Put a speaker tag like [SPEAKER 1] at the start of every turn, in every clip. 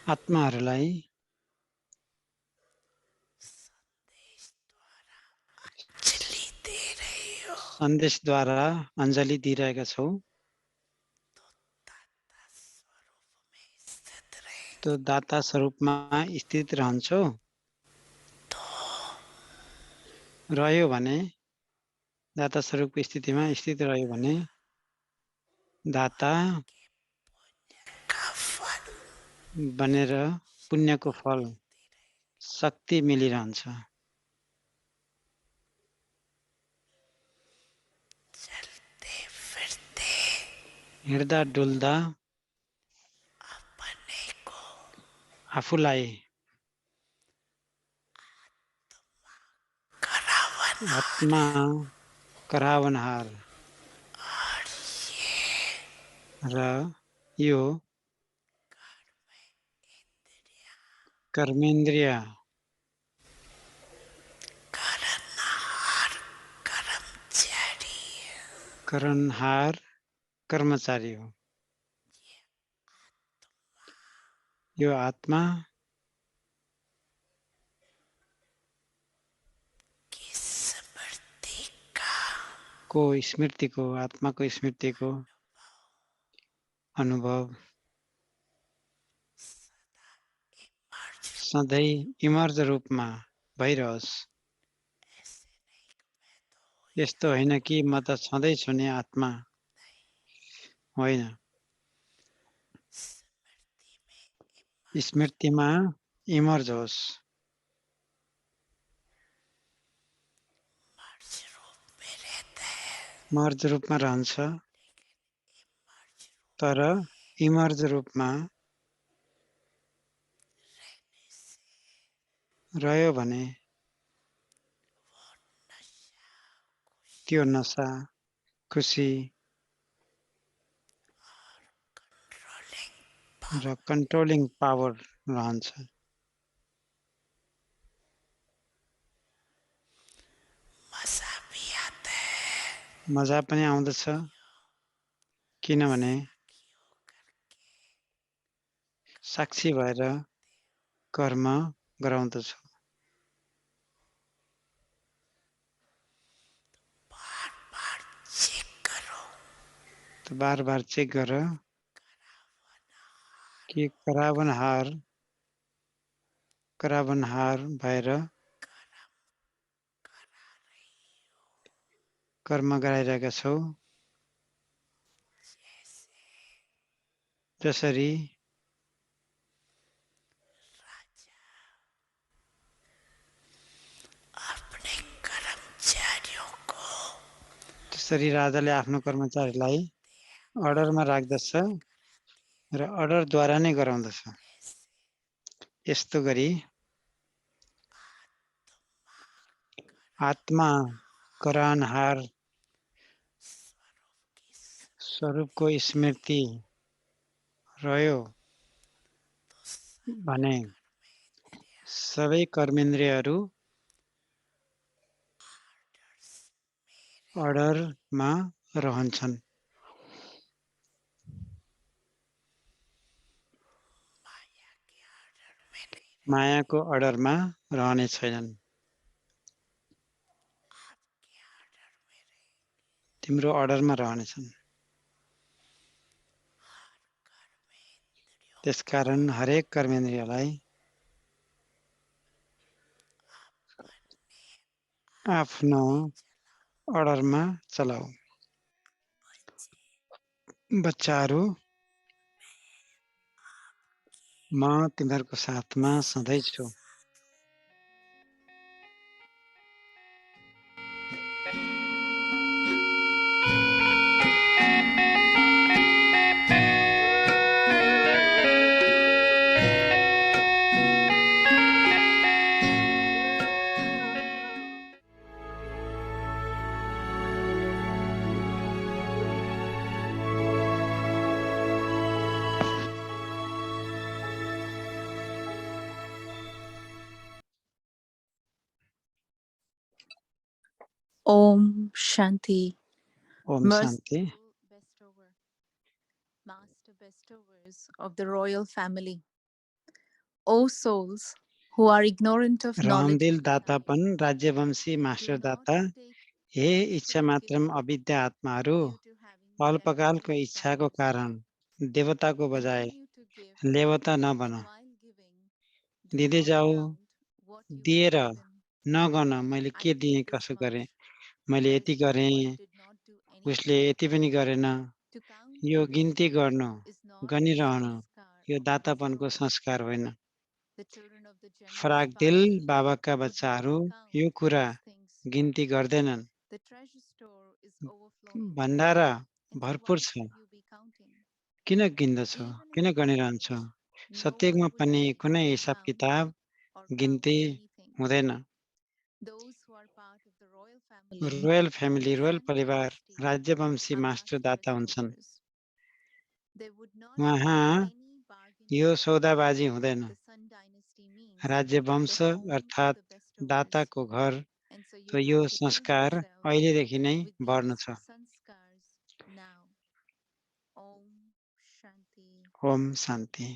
[SPEAKER 1] आत्माहरूलाई सन्देशद्वारा अञ्जली दिइरहेका छौ। त्यो दाता स्वरूपमा स्थित रहन्छौ। रह्यो भने दाता स्वरूपको स्थितिमा स्थित रह्यो भने दाता बनेर पुण्यको फल शक्ति मिलिरहन्छ। हिँड्दा डुल्दा आफूलाई आत्मा करावनहार र यो कर्मेन्द्रिय करणहार कर्मचारी हो। यो आत्मा को स्मृतिको आत्माको स्मृतिको अनुभव सधैँ इमर्ज रूपमा भइरहोस्। यस्तो होइन कि म त छँदै छु नि आत्मा होइन। स्मृतिमा इमर्ज होस्। मर्ज रूपमा रहन्छ तर इमर्ज रूपमा रह्यो भने त्यो नशा खुसी र कन्ट्रोलिङ पावर रहन्छ। मजा पनि आउँदछ किनभने साक्षी भएर कर्म गराउँदछु। त बार बार चेक गर कि करावनहार भएर कर्म गराइरहेका छौ। जसरी राजाले आफ्नो कर्मचारीलाई अर्डरमा राख्दछ र अर्डरद्वारा नै गराउँदछ। यस्तो गरी आत्मा करावनहार स्वरूपको स्मृति रह्यो भने सबै कर्मेन्द्रियहरू अर्डरमा रहन्छन्। मायाको अर्डरमा रहने छैनन्। तिम्रो अर्डरमा रहनेछन्। त्यसकारण हरेक कर्मेन्द्रियलाई आफ्नो अर्डरमा चलाऊ। बच्चाहरू म तिमीहरूको साथमा सधैँ छु।
[SPEAKER 2] Om Shanti.
[SPEAKER 1] Om Shanti.
[SPEAKER 2] Merciful Bestower, Master Bestowers of the royal family, O souls who are ignorant of knowledge
[SPEAKER 1] रहमदिल
[SPEAKER 2] of the
[SPEAKER 1] दातापन
[SPEAKER 2] heavens,
[SPEAKER 1] राज्यवंशी
[SPEAKER 2] do
[SPEAKER 1] master
[SPEAKER 2] not
[SPEAKER 1] दाता
[SPEAKER 2] take
[SPEAKER 1] हे इच्छा
[SPEAKER 2] infinite
[SPEAKER 1] मात्रम
[SPEAKER 2] giving
[SPEAKER 1] अविद्या आत्माहरू
[SPEAKER 2] due to having
[SPEAKER 1] अल्पकालको
[SPEAKER 2] temporary
[SPEAKER 1] इच्छाको
[SPEAKER 2] desires.
[SPEAKER 1] कारण देवताको बजाय
[SPEAKER 2] Continue to give,
[SPEAKER 1] लेवता नबन।
[SPEAKER 2] and while giving, do
[SPEAKER 1] दिँदै
[SPEAKER 2] not
[SPEAKER 1] जाऊ,
[SPEAKER 2] count what you have
[SPEAKER 1] दिएर
[SPEAKER 2] given.
[SPEAKER 1] नगन मैले
[SPEAKER 2] I
[SPEAKER 1] के
[SPEAKER 2] did
[SPEAKER 1] दिएँ
[SPEAKER 2] this
[SPEAKER 1] कसो गरेँ,
[SPEAKER 2] much,
[SPEAKER 1] मैले यति
[SPEAKER 2] whereas one
[SPEAKER 1] गरेँ,
[SPEAKER 2] did not do
[SPEAKER 1] उसले
[SPEAKER 2] anything.
[SPEAKER 1] यति पनि गरेन।
[SPEAKER 2] To count
[SPEAKER 1] yo
[SPEAKER 2] and
[SPEAKER 1] गिन्ती
[SPEAKER 2] compare
[SPEAKER 1] गर्नु,
[SPEAKER 2] is not the
[SPEAKER 1] गनिरहनु
[SPEAKER 2] sanskar
[SPEAKER 1] yo
[SPEAKER 2] of the
[SPEAKER 1] दातापनको
[SPEAKER 2] bestowers.
[SPEAKER 1] संस्कार होइन।
[SPEAKER 2] The children of the generous
[SPEAKER 1] फराकदिल
[SPEAKER 2] father
[SPEAKER 1] बाबाका
[SPEAKER 2] would not
[SPEAKER 1] बच्चाहरू यो
[SPEAKER 2] count
[SPEAKER 1] कुरा
[SPEAKER 2] these things.
[SPEAKER 1] गिन्ती गर्दैनन्।
[SPEAKER 2] The treasure store is overflowing.
[SPEAKER 1] भण्डार
[SPEAKER 2] And so
[SPEAKER 1] भरपुर
[SPEAKER 2] why
[SPEAKER 1] छ,
[SPEAKER 2] should you be counting?
[SPEAKER 1] किन गिन्दछौ,
[SPEAKER 2] Even in
[SPEAKER 1] किन
[SPEAKER 2] the
[SPEAKER 1] गनिरहन्छौ?
[SPEAKER 2] pilgrimage, no
[SPEAKER 1] सत्ययुगमा
[SPEAKER 2] one would
[SPEAKER 1] पनि
[SPEAKER 2] take
[SPEAKER 1] कुनै
[SPEAKER 2] into
[SPEAKER 1] हिसाब
[SPEAKER 2] account
[SPEAKER 1] किताब
[SPEAKER 2] or count
[SPEAKER 1] गिन्ती
[SPEAKER 2] anything.
[SPEAKER 1] हुँदैन।
[SPEAKER 2] Those who are part of the royal family
[SPEAKER 1] royal
[SPEAKER 2] of
[SPEAKER 1] family,
[SPEAKER 2] the
[SPEAKER 1] royal
[SPEAKER 2] Sun
[SPEAKER 1] परिवार,
[SPEAKER 2] dynasty
[SPEAKER 1] राज्यवंशी
[SPEAKER 2] are
[SPEAKER 1] master
[SPEAKER 2] master
[SPEAKER 1] दाता हुन्छन्।
[SPEAKER 2] bestowers. There would not be
[SPEAKER 1] उहाँ
[SPEAKER 2] any bargain
[SPEAKER 1] yo
[SPEAKER 2] here.
[SPEAKER 1] सौदाबाजी हुँदैन।
[SPEAKER 2] The Sun dynasty means
[SPEAKER 1] राज्यवंश
[SPEAKER 2] the home of
[SPEAKER 1] अर्थात्
[SPEAKER 2] the bestowers.
[SPEAKER 1] दाताको घर,
[SPEAKER 2] And so you
[SPEAKER 1] त यो
[SPEAKER 2] have to fill
[SPEAKER 1] संस्कार
[SPEAKER 2] yourself
[SPEAKER 1] अहिलेदेखि नै
[SPEAKER 2] with
[SPEAKER 1] बढ्नु
[SPEAKER 2] these
[SPEAKER 1] छ।
[SPEAKER 2] sanskars now. Om Shanti.
[SPEAKER 1] Om शान्ति।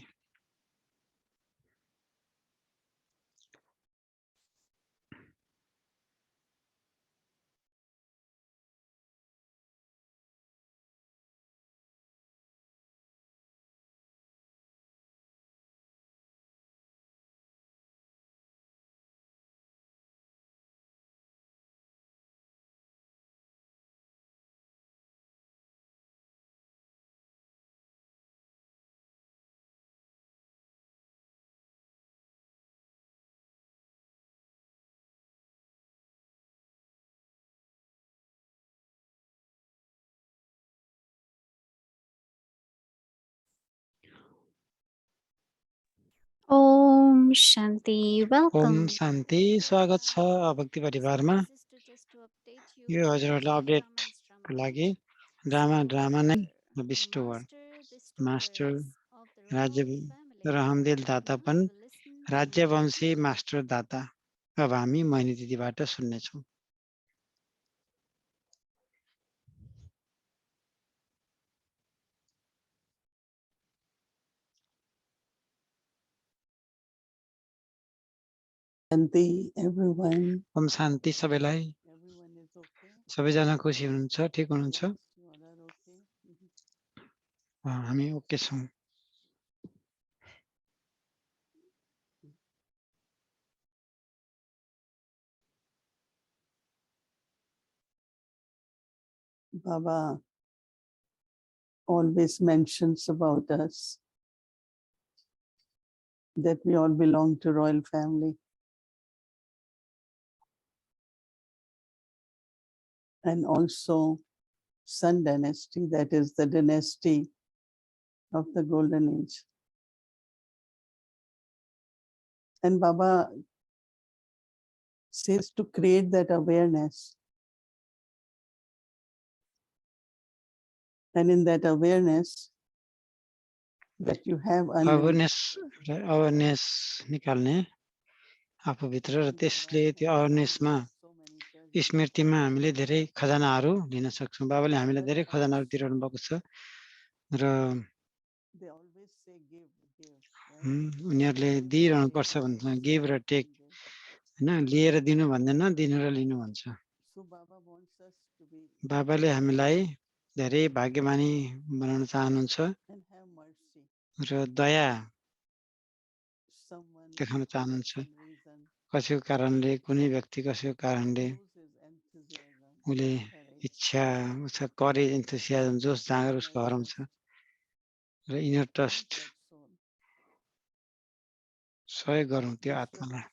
[SPEAKER 3] Om Shanti.
[SPEAKER 1] ओम
[SPEAKER 3] Welcome.
[SPEAKER 1] शान्ति। स्वागत छ भक्ति परिवारमा।
[SPEAKER 3] This is just to update you
[SPEAKER 1] yo
[SPEAKER 3] on
[SPEAKER 1] हजुरहरूलाई
[SPEAKER 3] today's drama
[SPEAKER 1] अपडेटको लागि
[SPEAKER 3] instrument.
[SPEAKER 1] ड्रामा नै
[SPEAKER 3] Bestower,
[SPEAKER 1] बिस्टोवर
[SPEAKER 3] the
[SPEAKER 1] master
[SPEAKER 3] master bestowers of the
[SPEAKER 1] राज्य
[SPEAKER 3] royal family.
[SPEAKER 1] रहमदिल
[SPEAKER 3] Now
[SPEAKER 1] दातापन
[SPEAKER 3] we will listen to
[SPEAKER 1] राज्यवंशी
[SPEAKER 3] Mohini.
[SPEAKER 1] Master दाता। अब हामी मोहिनी दिदीबाट सुन्नेछौँ।
[SPEAKER 4] Shanti, everyone.
[SPEAKER 1] ओम शान्ति सबैलाई।
[SPEAKER 4] Everyone is okay.
[SPEAKER 1] सबैजना खुसी हुनुहुन्छ, ठिक हुनुहुन्छ?
[SPEAKER 4] Yes, you all are okay.
[SPEAKER 1] हामी ओके छौँ।
[SPEAKER 4] Baba always mentions about us that we all belong to royal family. And also Sun dynasty, that is the dynasty of the golden age. And Baba says to create that awareness. And in that awareness, that you have
[SPEAKER 1] awareness निकाल्ने आफूभित्र र त्यसले त्यो अवेरनेसमा स्मृतिमा हामीले धेरै खजानाहरू लिन सक्छौँ। बाबाले हामीलाई धेरै खजानाहरू दिइरहनु भएको छ र उनीहरूले दिइरहनु पर्छ भन्छ, गिभ र टेक होइन, लिएर दिनु भन्दैन, दिनु र लिनु भन्छ। बाबाले हामीलाई धेरै भाग्यमानी बनाउन चाहनुहुन्छ र दया देखाउन चाहनुहुन्छ। कसैको कारणले, कुनै व्यक्ति कसैको कारणले उसले इच्छा, उसको करेज, इन्थुसियाजम, जोस जाँगर उसको हराउँछ र इनर ट्रस्ट सहयोग गरौँ त्यो आत्मालाई।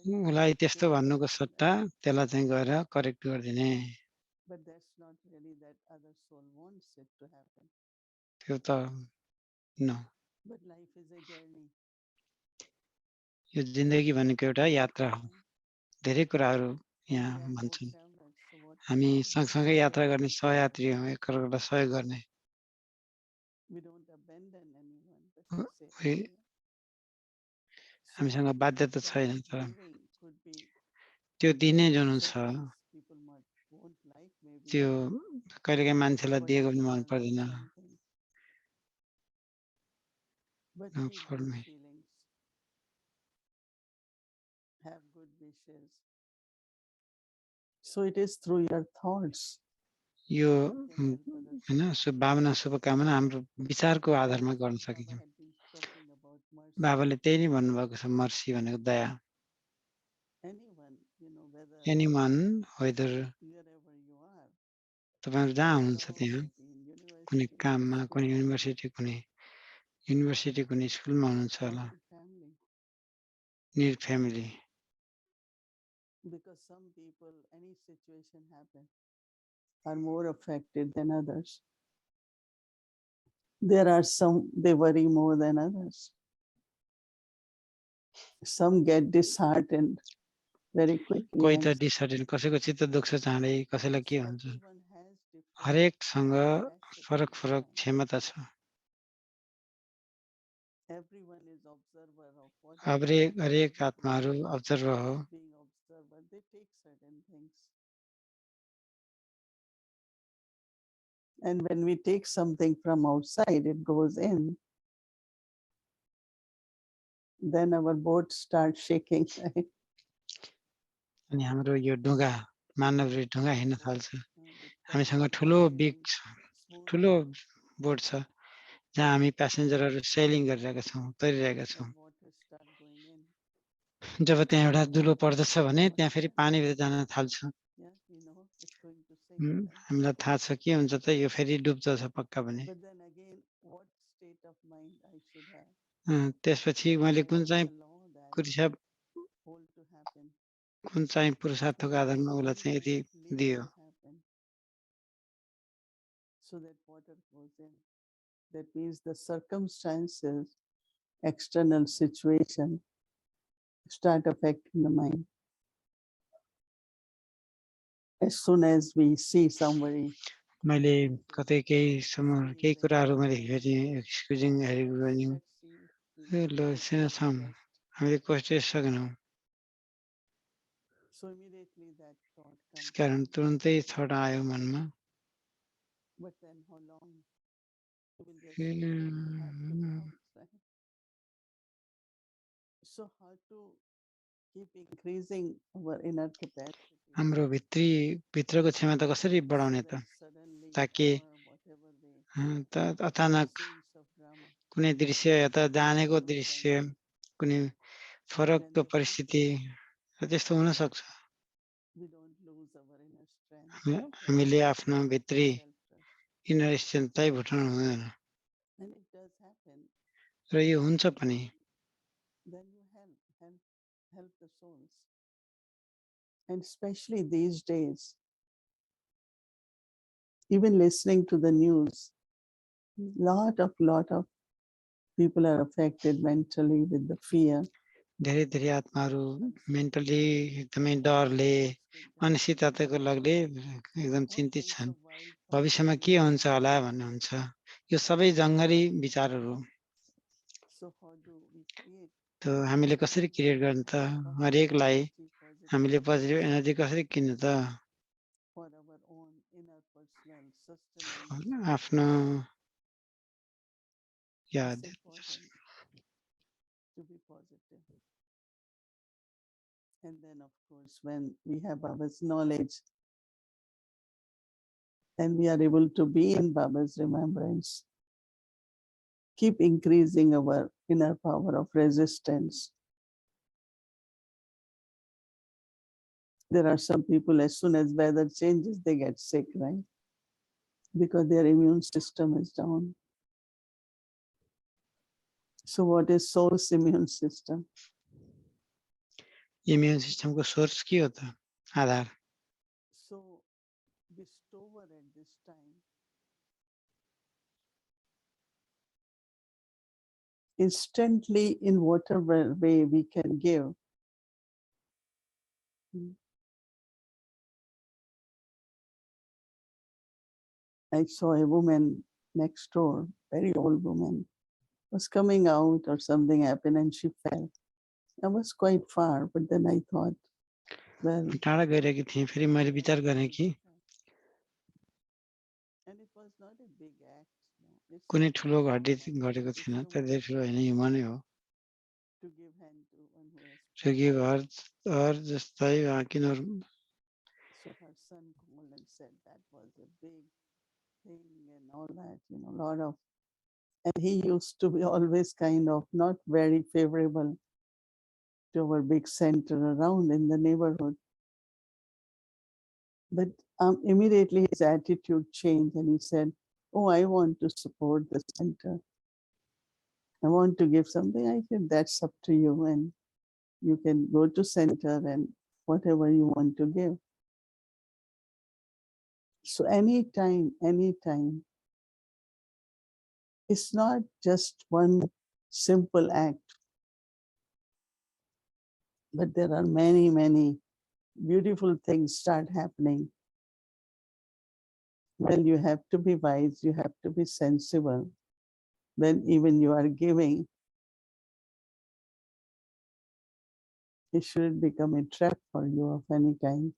[SPEAKER 1] उसलाई त्यस्तो भन्नुको सट्टा त्यसलाई चाहिँ गएर करेक्ट गरिदिने। त्यो त यो जिन्दगी भनेको एउटा यात्रा हो। धेरै कुराहरू यहाँ भन्छन्। हामी सँगसँगै यात्रा गर्ने सहयात्री हौँ, एकअर्कालाई सहयोग गर्ने। हामीसँग बाध्यता छैन, तर त्यो दिने जुन छ त्यो कहिलेकाहीँ मान्छेलाई दिएको पनि मन पर्दैन।
[SPEAKER 4] But
[SPEAKER 1] no,
[SPEAKER 4] keep
[SPEAKER 1] for
[SPEAKER 4] good
[SPEAKER 1] me.
[SPEAKER 4] feelings, have good wishes. So it is through your thoughts
[SPEAKER 1] yo
[SPEAKER 4] we can help others.
[SPEAKER 1] हैन भावना शुभकामना हाम्रो विचारको आधारमा गर्न
[SPEAKER 4] Baba
[SPEAKER 1] सकिन्छ
[SPEAKER 4] had been talking about mercy.
[SPEAKER 1] बाबाले त्यही नै भन्नुभएको छ मर्सी भनेको दया
[SPEAKER 4] Anyone, whether
[SPEAKER 1] anyone whether
[SPEAKER 4] wherever you are,
[SPEAKER 1] तपाईहरु जहाँ
[SPEAKER 4] in
[SPEAKER 1] हुनुहुन्छ
[SPEAKER 4] job,
[SPEAKER 1] त्यहाँ
[SPEAKER 4] maybe in
[SPEAKER 1] कुनै
[SPEAKER 4] university,
[SPEAKER 1] काममा
[SPEAKER 4] school,
[SPEAKER 1] कुनै युनिभर्सिटी कुनै स्कुलमा हुनुहुन्छ
[SPEAKER 4] or
[SPEAKER 1] होला
[SPEAKER 4] in family.
[SPEAKER 1] Need family
[SPEAKER 4] Because some people, any situation happen, are more affected than others. There are some, they worry more than others. Some get disheartened very quickly.
[SPEAKER 1] कोही
[SPEAKER 4] And
[SPEAKER 1] त डिसअर्डन कसैको चित्त दुख्छ चाँडै कसैलाई के
[SPEAKER 4] so
[SPEAKER 1] हुन्छ
[SPEAKER 4] everyone has different
[SPEAKER 1] हरेकसँग
[SPEAKER 4] capacity
[SPEAKER 1] फरक
[SPEAKER 4] to
[SPEAKER 1] फरक
[SPEAKER 4] learn.
[SPEAKER 1] क्षमता छ
[SPEAKER 4] Everyone is observer of what is
[SPEAKER 1] हरेक
[SPEAKER 4] happening
[SPEAKER 1] हरेक
[SPEAKER 4] everywhere.
[SPEAKER 1] आत्माहरू अब्जर्भर हो
[SPEAKER 4] Being observer, they take certain things. And when we take something from outside, it goes in. Then our boat starts shaking. Right?
[SPEAKER 1] अनि हाम्रो यो ढुङ्गा मानव ढुङ्गा हिँड्न थाल्छ
[SPEAKER 4] The
[SPEAKER 1] हामीसँग
[SPEAKER 4] tug
[SPEAKER 1] ठुलो
[SPEAKER 4] is
[SPEAKER 1] बिग
[SPEAKER 4] sailing
[SPEAKER 1] ठुलो
[SPEAKER 4] smoothly.
[SPEAKER 1] बोट छ जहाँ हामी प्यासेन्जरहरू सेलिङ गरिरहेका छौँ तैरिरहेका छौँ
[SPEAKER 4] Then water start going in.
[SPEAKER 1] जब त्यहाँ एउटा दुलो पर्दछ भने त्यहाँ फेरि पानीभित्र जान थाल्छ
[SPEAKER 4] Yeah, it's going to sink. Right?
[SPEAKER 1] हामीलाई थाहा छ के हुन्छ त यो फेरि डुब्छ पक्का भने
[SPEAKER 4] But then again, what state of mind I should have?
[SPEAKER 1] त्यसपछि मैले कुन चाहिँ
[SPEAKER 4] Allow that
[SPEAKER 1] कुरिसा
[SPEAKER 4] whole to happen.
[SPEAKER 1] कुन चाहिँ पुरुषार्थको आधारमा उसलाई चाहिँ यति दियो
[SPEAKER 4] Happen. So that water goes in. That means the circumstances, external situation start affecting the mind. As soon as we see somebody,
[SPEAKER 1] मैले कतै केही कुराहरू मैले हेरेँ एक्सक्युजिङ हेरेको गऱ्यौँ ल सिनेछौँ हामीले खोज्दै सकेनौँ
[SPEAKER 4] so immediately that thought comes.
[SPEAKER 1] त्यसकारण तुरुन्तै थट आयो मनमा
[SPEAKER 4] But then how long? You will just have to doubt, right? So how to keep increasing our inner capacity
[SPEAKER 1] हाम्रो भित्रको क्षमता कसरी
[SPEAKER 4] so
[SPEAKER 1] बढाउने त
[SPEAKER 4] that suddenly
[SPEAKER 1] ताकि
[SPEAKER 4] or whatever way,
[SPEAKER 1] अचानक
[SPEAKER 4] scenes of drama,
[SPEAKER 1] कुनै दृश्य या त जानेको दृश्य कुनै फरकको परिस्थिति त्यस्तो हुन सक्छ
[SPEAKER 4] we don't lose our inner strength,
[SPEAKER 1] हामीले आफ्नो भित्री
[SPEAKER 4] self-trust.
[SPEAKER 1] इनर स्ट्रेन्थ चाहिँ भुटाउनु हुँदैन
[SPEAKER 4] And it does happen.
[SPEAKER 1] र यो हुन्छ पनि
[SPEAKER 4] Then you help the souls. And especially these days, even listening to the news, lot of people are affected mentally with the fear.
[SPEAKER 1] धेरै धेरै आत्माहरू mentally एकदमै डरले अनिश्चितताको लगले एकदम चिन्तित छन् भविष्यमा के हुन्छ होला भन्ने हुन्छ यो सबै जङ्गली विचारहरू
[SPEAKER 4] So how do we create?
[SPEAKER 1] त हामीले कसरी क्रिएट गर्ने त हरेकलाई हामीले पोजिटिभ एनर्जी कसरी किन्नु त
[SPEAKER 4] For our own inner personal sustenance.
[SPEAKER 1] आफ्नो
[SPEAKER 4] It's important to be positive. And then, of course, when we have Baba's knowledge and we are able to be in Baba's remembrance, keep increasing our inner power of resistance. There are some people, as soon as weather changes, they get sick, right? Because their immune system is down. So what is soul's immune system?
[SPEAKER 1] Immune सिस्टमको source के हो त आधार
[SPEAKER 4] So Bestower at this time instantly in whatever way we can give. I saw a woman next door, very old woman, was coming out or something happened and she fell. I was quite far, but then I thought, well.
[SPEAKER 1] टाढा गइरहेकी थिएँ फेरि मैले विचार गरेँ कि
[SPEAKER 4] And it was not a big act. It's
[SPEAKER 1] कुनै
[SPEAKER 4] not
[SPEAKER 1] ठुलो
[SPEAKER 4] just
[SPEAKER 1] घटी
[SPEAKER 4] human,
[SPEAKER 1] घटेको
[SPEAKER 4] it is
[SPEAKER 1] थिएन, तर
[SPEAKER 4] human
[SPEAKER 1] धेरै ठुलो होइन, ह्युमनै हो।
[SPEAKER 4] to give hand to one who has
[SPEAKER 1] To give
[SPEAKER 4] problems.
[SPEAKER 1] her जस्तै किनहरू
[SPEAKER 4] So her son called and said that was a big thing and all that, lot of. And he used to be always kind of not very favorable to our big center around in the neighborhood. But immediately his attitude changed and he said, "Oh, I want to support the center. I want to give something." I said, "That's up to you. And you can go to center and whatever you want to give." So anytime, it's not just one simple act, but there are many beautiful things start happening. Well, you have to be wise, you have to be sensible. When even you are giving, it shouldn't become a trap for you of any kind.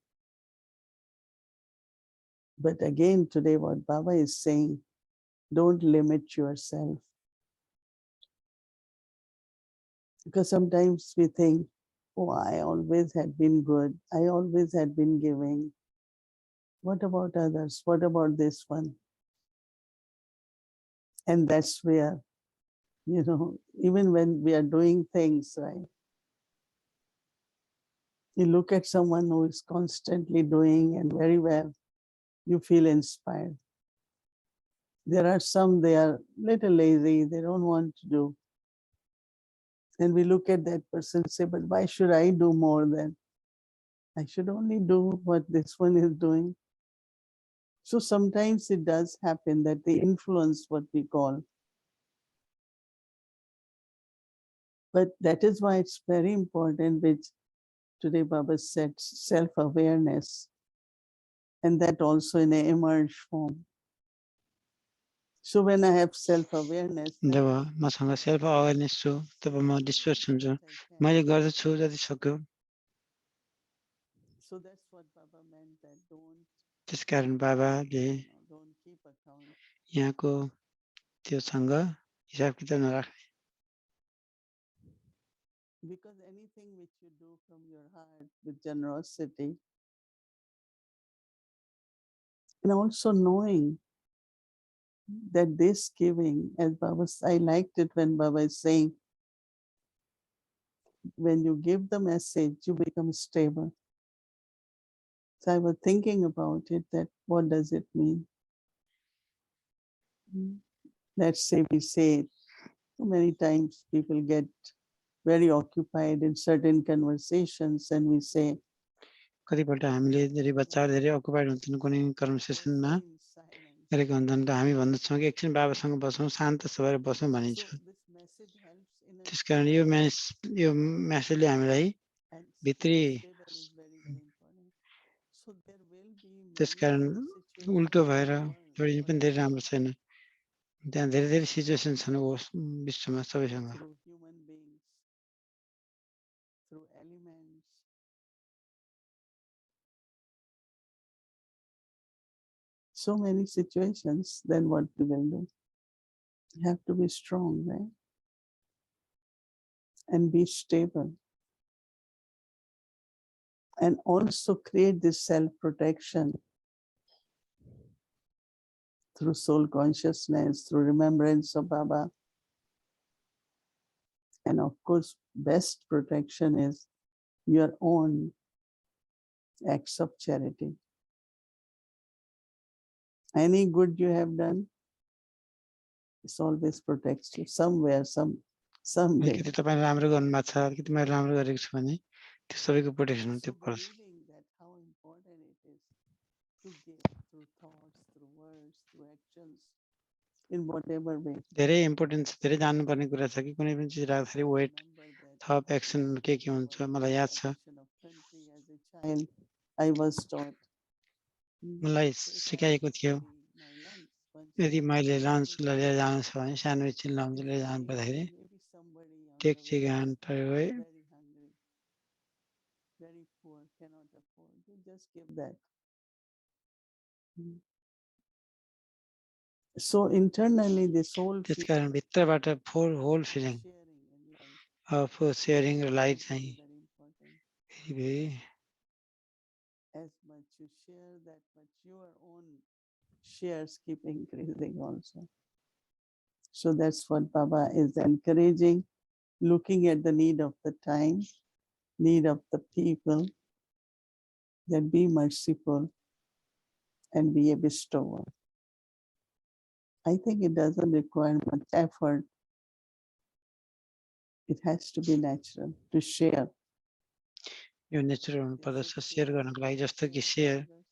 [SPEAKER 4] But again, today, what Baba is saying, don't limit yourself. Because sometimes we think, oh, I always had been good, I always had been giving. What about others? What about this one? And that's where, even when we are doing things, right? You look at someone who is constantly doing and very well, you feel inspired. There are some, they are little lazy, they don't want to do. And we look at that person and say, but why should I do more then? I should only do what this one is doing. So sometimes it does happen that they influence what we call. But that is why it's very important, which today Baba said, self-awareness. And that also in an emerged form. So when I have self-awareness,
[SPEAKER 1] जब मसँग self awareness छु तब म disperse हुन्छु, मैले गर्दछु जति सक्यो।
[SPEAKER 4] So that's what Baba meant, that
[SPEAKER 1] त्यसकारण बाबाले
[SPEAKER 4] don't keep account.
[SPEAKER 1] यहाँको त्योसँग हिसाब किताब नराख्ने।
[SPEAKER 4] Because anything which you do from your heart with generosity, and also knowing that this giving, as Baba, I liked it when Baba is saying, when you give the message, you become stable. So I was thinking about it, that what does it mean? Let's say we say so many times people get very occupied in certain conversations and we say,
[SPEAKER 1] कतिपल्ट हामीले धेरै बच्चाहरू धेरै occupied हुन्छन् कुनै कन्भर्सेसनमा गरेको हुन्छन् र हामी भन्दछौँ कि एकछिन बाबासँग बसौँ, शान्त भएर बसौँ भनिन्छ। त्यसकारण यो मेसेजले हामीलाई भित्री, त्यसकारण उल्टो भएर जोडिनु पनि धेरै राम्रो छैन। त्यहाँ धेरै धेरै सिचुएसन छन् विश्वमा सबैसँग।
[SPEAKER 4] So many situations, then what we will do? You have to be strong, right? And be stable. And also create this self-protection through soul consciousness, through remembrance of Baba. And of course, best protection is your own acts of charity. Any good you have done, it always protects you somewhere, someday.
[SPEAKER 1] अलिकति तपाईले राम्रो गर्नुभएको छ, अलिकति मैले राम्रो गरेको छु भने त्यो सबैको प्रोटेक्सन त्यो पर्छ।
[SPEAKER 4] How important it is to give through thoughts, through words, through actions, in whatever way.
[SPEAKER 1] धेरै इम्पोर्टेन्स, धेरै जान्नुपर्ने कुरा छ कि कुनै पनि चिज राख्दाखेरि वेट, थप, एक्सन के हुन्छ। मलाई याद छ
[SPEAKER 4] I was taught.
[SPEAKER 1] मलाई सिकाएको थियो, यदि मैले लन्च लिएर जानु छ भने स्यान्डविच लन्च लिएर जानु पर्दाखेरि take chicken away.
[SPEAKER 4] Very poor, cannot afford. You just give that. So internally, this whole
[SPEAKER 1] त्यसकारण भित्रबाट whole feeling
[SPEAKER 4] sharing in life
[SPEAKER 1] of sharing र लाइट
[SPEAKER 4] is
[SPEAKER 1] चाहिँ
[SPEAKER 4] very important.
[SPEAKER 1] very
[SPEAKER 4] As much you share, that much your own shares keep increasing also. So that's what Baba is encouraging, looking at the need of the time, need of the people, then be merciful and be a bestower. I think it doesn't require much effort. It has to be natural to share.
[SPEAKER 1] यो natural हुनुपर्दछ share गर्नको लागि, जस्तो कि
[SPEAKER 4] Share with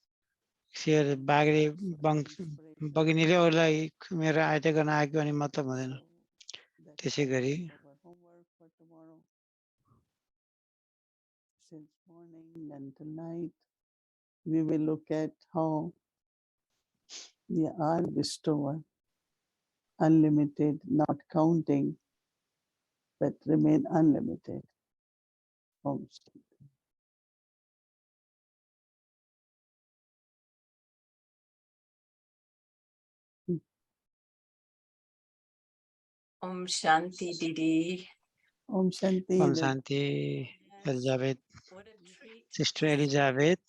[SPEAKER 1] share
[SPEAKER 4] others.
[SPEAKER 1] बागले
[SPEAKER 4] That's what inspiration
[SPEAKER 1] बगिनीले
[SPEAKER 4] is.
[SPEAKER 1] अरूलाई मेरो आयता गर्न आग्यो भने मतलब हुँदैन।
[SPEAKER 4] So that's
[SPEAKER 1] त्यसै गरी
[SPEAKER 4] our homework for tomorrow. Since morning until night, we will look at how we are bestower, unlimited, not counting, but remain unlimited. Om Shanti.
[SPEAKER 5] Om Shanti, Didi.
[SPEAKER 4] Om Shanti.
[SPEAKER 1] Om Shanti Elizabeth,
[SPEAKER 5] What a treat
[SPEAKER 1] sister
[SPEAKER 5] to
[SPEAKER 1] Elizabeth,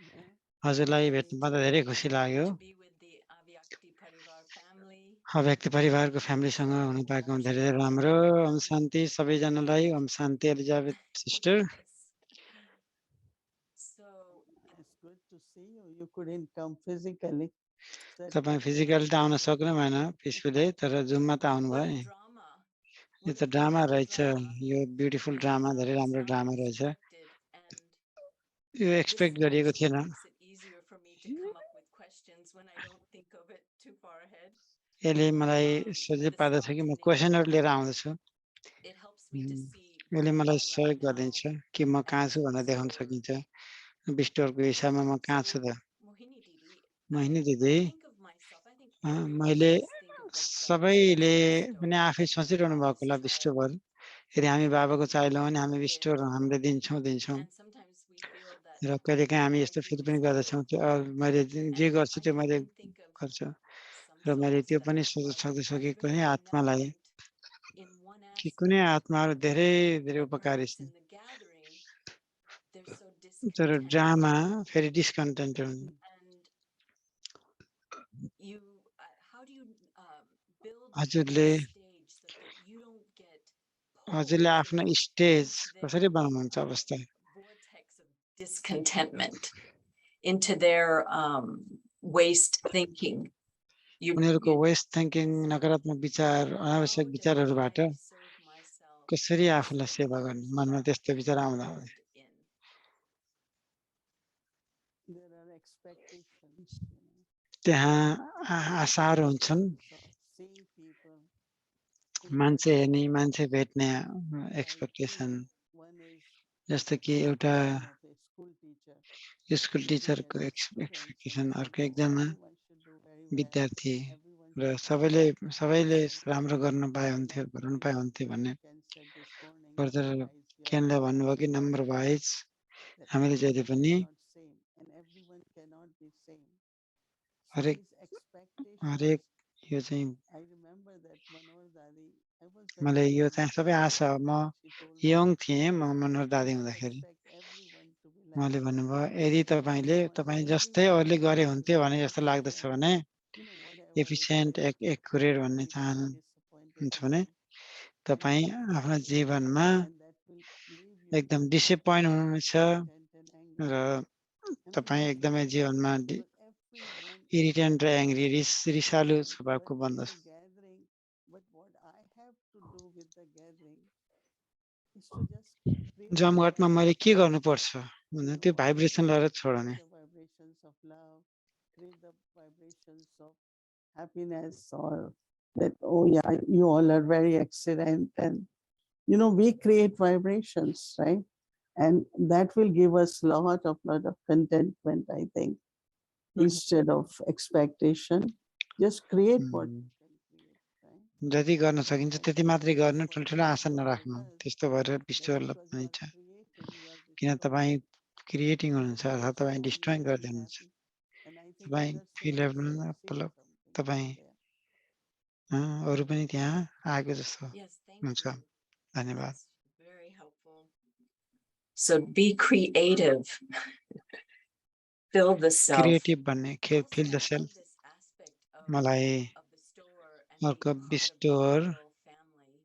[SPEAKER 4] Yeah.
[SPEAKER 1] हजुरलाई भेट्न पाउँदा धेरै खुसी लाग्यो।
[SPEAKER 5] to be with the Avyakti Parivar family.
[SPEAKER 1] अव्यक्त परिवारको फ्यामिलीसँग हुनु पाएको धेरै धेरै राम्रो। ओम शान्ति सबैजनालाई, Om Shanti Elizabeth sister.
[SPEAKER 5] Yes. So
[SPEAKER 4] It's good to see you. You couldn't come physically.
[SPEAKER 1] तपाईँ फिजिकली त आउन सक्नु भएन पिसफुली, तर जुममा त आउनुभयो
[SPEAKER 5] what a
[SPEAKER 1] नि।
[SPEAKER 5] drama.
[SPEAKER 1] यो
[SPEAKER 5] What
[SPEAKER 1] त
[SPEAKER 5] a
[SPEAKER 1] ड्रामा
[SPEAKER 5] beautiful
[SPEAKER 1] रहेछ,
[SPEAKER 5] drama.
[SPEAKER 1] यो ब्युटिफुल ड्रामा, धेरै
[SPEAKER 5] It's
[SPEAKER 1] राम्रो
[SPEAKER 5] not
[SPEAKER 1] ड्रामा रहेछ।
[SPEAKER 5] expected, and
[SPEAKER 1] yo
[SPEAKER 5] this
[SPEAKER 1] expect गरिएको
[SPEAKER 5] actually
[SPEAKER 1] थिएन।
[SPEAKER 5] makes it easier for me to come up with questions when I don't think of it too far ahead.
[SPEAKER 1] यसले मलाई सजिलो
[SPEAKER 5] The
[SPEAKER 1] पार्दछ कि म
[SPEAKER 5] spontaneity
[SPEAKER 1] क्वेसनहरू लिएर
[SPEAKER 5] of it,
[SPEAKER 1] आउँदछु।
[SPEAKER 5] it helps me to see
[SPEAKER 1] यसले
[SPEAKER 5] where
[SPEAKER 1] मलाई
[SPEAKER 5] we are
[SPEAKER 1] सहयोग
[SPEAKER 5] right now.
[SPEAKER 1] गरिदिन्छ कि म कहाँ छु भनेर देखाउन
[SPEAKER 5] So-
[SPEAKER 1] सकिन्छ। बिस्टोरको हिसाबमा म कहाँ छु त।
[SPEAKER 5] Mohini Didi,
[SPEAKER 1] मोहिनी
[SPEAKER 5] I
[SPEAKER 1] दिदी,
[SPEAKER 5] think of myself, I think every one of
[SPEAKER 1] मैले
[SPEAKER 5] us think of themselves
[SPEAKER 1] सबैले
[SPEAKER 5] as a
[SPEAKER 1] पनि
[SPEAKER 5] bestower,
[SPEAKER 1] आफै सोचिरहनु भएको होला
[SPEAKER 5] Baba's child.
[SPEAKER 1] बिस्टोभर। यदि हामी बाबाको चाइल्ड हो भने हामी
[SPEAKER 5] We give,
[SPEAKER 1] बिस्टोर हामीले दिन्छौँ।
[SPEAKER 5] and sometimes we feel that
[SPEAKER 1] र कहिलेकाहीँ हामी
[SPEAKER 5] what I
[SPEAKER 1] यस्तो
[SPEAKER 5] do
[SPEAKER 1] फिल
[SPEAKER 5] is
[SPEAKER 1] पनि गर्दछौँ
[SPEAKER 5] good.
[SPEAKER 1] कि मैले जे
[SPEAKER 5] And
[SPEAKER 1] गर्छु
[SPEAKER 5] I
[SPEAKER 1] त्यो
[SPEAKER 5] can
[SPEAKER 1] मैले
[SPEAKER 5] even think of
[SPEAKER 1] गर्छु।
[SPEAKER 5] some
[SPEAKER 1] र मैले
[SPEAKER 5] souls
[SPEAKER 1] त्यो
[SPEAKER 5] that
[SPEAKER 1] पनि
[SPEAKER 5] are
[SPEAKER 1] सक्दछु कि
[SPEAKER 5] very
[SPEAKER 1] कुनै आत्मालाई,
[SPEAKER 5] benevolent in one
[SPEAKER 1] कि कुनै
[SPEAKER 5] aspect,
[SPEAKER 1] आत्माहरू धेरै धेरै
[SPEAKER 5] but
[SPEAKER 1] उपकारी
[SPEAKER 5] perhaps
[SPEAKER 1] छन्,
[SPEAKER 5] in the gathering they're so
[SPEAKER 1] तर
[SPEAKER 5] discontented.
[SPEAKER 1] ड्रामा फेरि डिस्कन्टेन्ट हुन्।
[SPEAKER 5] And you, how do you build
[SPEAKER 1] हजुरले
[SPEAKER 5] your stage so that you don't get pulled
[SPEAKER 1] हजुरले आफ्नो स्टेज
[SPEAKER 5] into
[SPEAKER 1] कसरी
[SPEAKER 5] their
[SPEAKER 1] बनाउनुहुन्छ अवस्था?
[SPEAKER 5] vortex of discontentment, into their waste thinking.
[SPEAKER 1] उनीहरूको वेस्ट थिङ्किङ, नकारात्मक विचार, अनावश्यक विचारहरूबाट कसरी आफूलाई सेवा गर्ने, मनमा त्यस्तो विचार आउँदा हो।
[SPEAKER 4] There are expectations.
[SPEAKER 1] त्यहाँ आशाहरू हुन्छन्,
[SPEAKER 4] Seeing people.
[SPEAKER 1] मान्छे हेर्ने, मान्छे भेट्ने एक्सपेक्टेसन।
[SPEAKER 4] One is
[SPEAKER 1] जस्तो कि एउटा
[SPEAKER 4] of a school teacher.
[SPEAKER 1] School टिचरको एक्सपेक्टेसन, अर्को एकजना
[SPEAKER 4] Everyone should do very well.
[SPEAKER 1] विद्यार्थी
[SPEAKER 4] Everyone
[SPEAKER 1] र सबैले राम्रो गर्न पाए हुन्थ्यो, गर्नु पाए हुन्थ्यो भन्ने।
[SPEAKER 4] Ken said this morning,
[SPEAKER 1] further
[SPEAKER 4] otherwise, yeah,
[SPEAKER 1] केनले भन्नुभयो कि नम्बर वाइज
[SPEAKER 4] that
[SPEAKER 1] हामीले जहिले पनि
[SPEAKER 4] everyone is not same, and everyone cannot be same. So
[SPEAKER 1] हरेक
[SPEAKER 4] these expectations,
[SPEAKER 1] हरेक यो चाहिँ
[SPEAKER 4] I remember that Manor Dadi, I was
[SPEAKER 1] मलाई
[SPEAKER 4] very
[SPEAKER 1] यो
[SPEAKER 4] young.
[SPEAKER 1] चाहिँ सबै आशा हो। म
[SPEAKER 4] She told me,
[SPEAKER 1] यङ थिएँ, म मनोहर दादी
[SPEAKER 4] "You
[SPEAKER 1] हुँदाखेरि
[SPEAKER 4] expect everyone to be like
[SPEAKER 1] उहाँले
[SPEAKER 4] you."
[SPEAKER 1] भन्नुभयो, यदि तपाईँ जस्तै अरूले गरे हुन्थ्यो भने जस्तो लाग्दछ भने,
[SPEAKER 4] You know, whatever it
[SPEAKER 1] efficient
[SPEAKER 4] is,
[SPEAKER 1] accurate भन्ने
[SPEAKER 4] people are
[SPEAKER 1] चाहनुहुन्छ
[SPEAKER 4] disappointed
[SPEAKER 1] भने
[SPEAKER 4] with you.
[SPEAKER 1] तपाईँ आफ्नो जीवनमा
[SPEAKER 4] And that will leave you
[SPEAKER 1] एकदम डिसएपोइन्ट हुनुहुन्छ
[SPEAKER 4] discontent and angry.
[SPEAKER 1] Raw
[SPEAKER 4] And I
[SPEAKER 1] तपाईँ
[SPEAKER 4] don't
[SPEAKER 1] एकदमै
[SPEAKER 4] feel
[SPEAKER 1] जीवनमा
[SPEAKER 4] because everyone
[SPEAKER 1] इरिटेन्ट र एङ्ग्री रिसालु
[SPEAKER 4] when
[SPEAKER 1] स्वभावको
[SPEAKER 4] in
[SPEAKER 1] बन्दछ।
[SPEAKER 4] the gathering, but what I have to do with the gathering is to just create
[SPEAKER 1] जमघटमा मैले के गर्नुपर्छ भने त्यो
[SPEAKER 4] the
[SPEAKER 1] भाइब्रेसन लगाएर छोड्ने।
[SPEAKER 4] the vibrations of love, create the vibrations of happiness, or that, oh yeah, you all are very excellent, and you know, we create vibrations, right? And that will give us lot of contentment, I think, instead of expectation. Just create what you can create, right?
[SPEAKER 1] जति गर्न सकिन्छ त्यति मात्रै गर्नु,
[SPEAKER 4] That's what
[SPEAKER 1] ठुल्ठुलो आशा
[SPEAKER 4] Bestower
[SPEAKER 1] नराख्नु।
[SPEAKER 4] does.
[SPEAKER 1] त्यस्तो भएर
[SPEAKER 4] That
[SPEAKER 1] पिस्टोरलाई
[SPEAKER 4] because you
[SPEAKER 1] भनिन्छ,
[SPEAKER 4] are creating, you are
[SPEAKER 1] किन
[SPEAKER 4] destroying.
[SPEAKER 1] तपाईँ क्रिएटिङ हुनुहुन्छ अथवा तपाईँ
[SPEAKER 4] So you
[SPEAKER 1] डिस्ट्रोइङ
[SPEAKER 4] will
[SPEAKER 1] गर्दै
[SPEAKER 4] be
[SPEAKER 1] हुनुहुन्छ।
[SPEAKER 4] happy. And I think
[SPEAKER 1] तपाईँ
[SPEAKER 4] other
[SPEAKER 1] feel
[SPEAKER 4] souls have seen
[SPEAKER 1] मतलब
[SPEAKER 4] something
[SPEAKER 1] तपाईँ
[SPEAKER 4] there.
[SPEAKER 1] अरू पनि त्यहाँ आएको जस्तो
[SPEAKER 5] Yes, thank
[SPEAKER 1] हुन्छ।
[SPEAKER 5] you.
[SPEAKER 1] धन्यवाद।
[SPEAKER 5] That's very helpful. So be creative. Fill the self.
[SPEAKER 1] Creative भन्ने
[SPEAKER 5] Also,
[SPEAKER 1] fill the
[SPEAKER 5] I love
[SPEAKER 1] self
[SPEAKER 5] this aspect
[SPEAKER 1] मलाई
[SPEAKER 5] of Bestower and
[SPEAKER 1] अर्को
[SPEAKER 5] being part of the
[SPEAKER 1] बिस्टोर
[SPEAKER 5] royal family.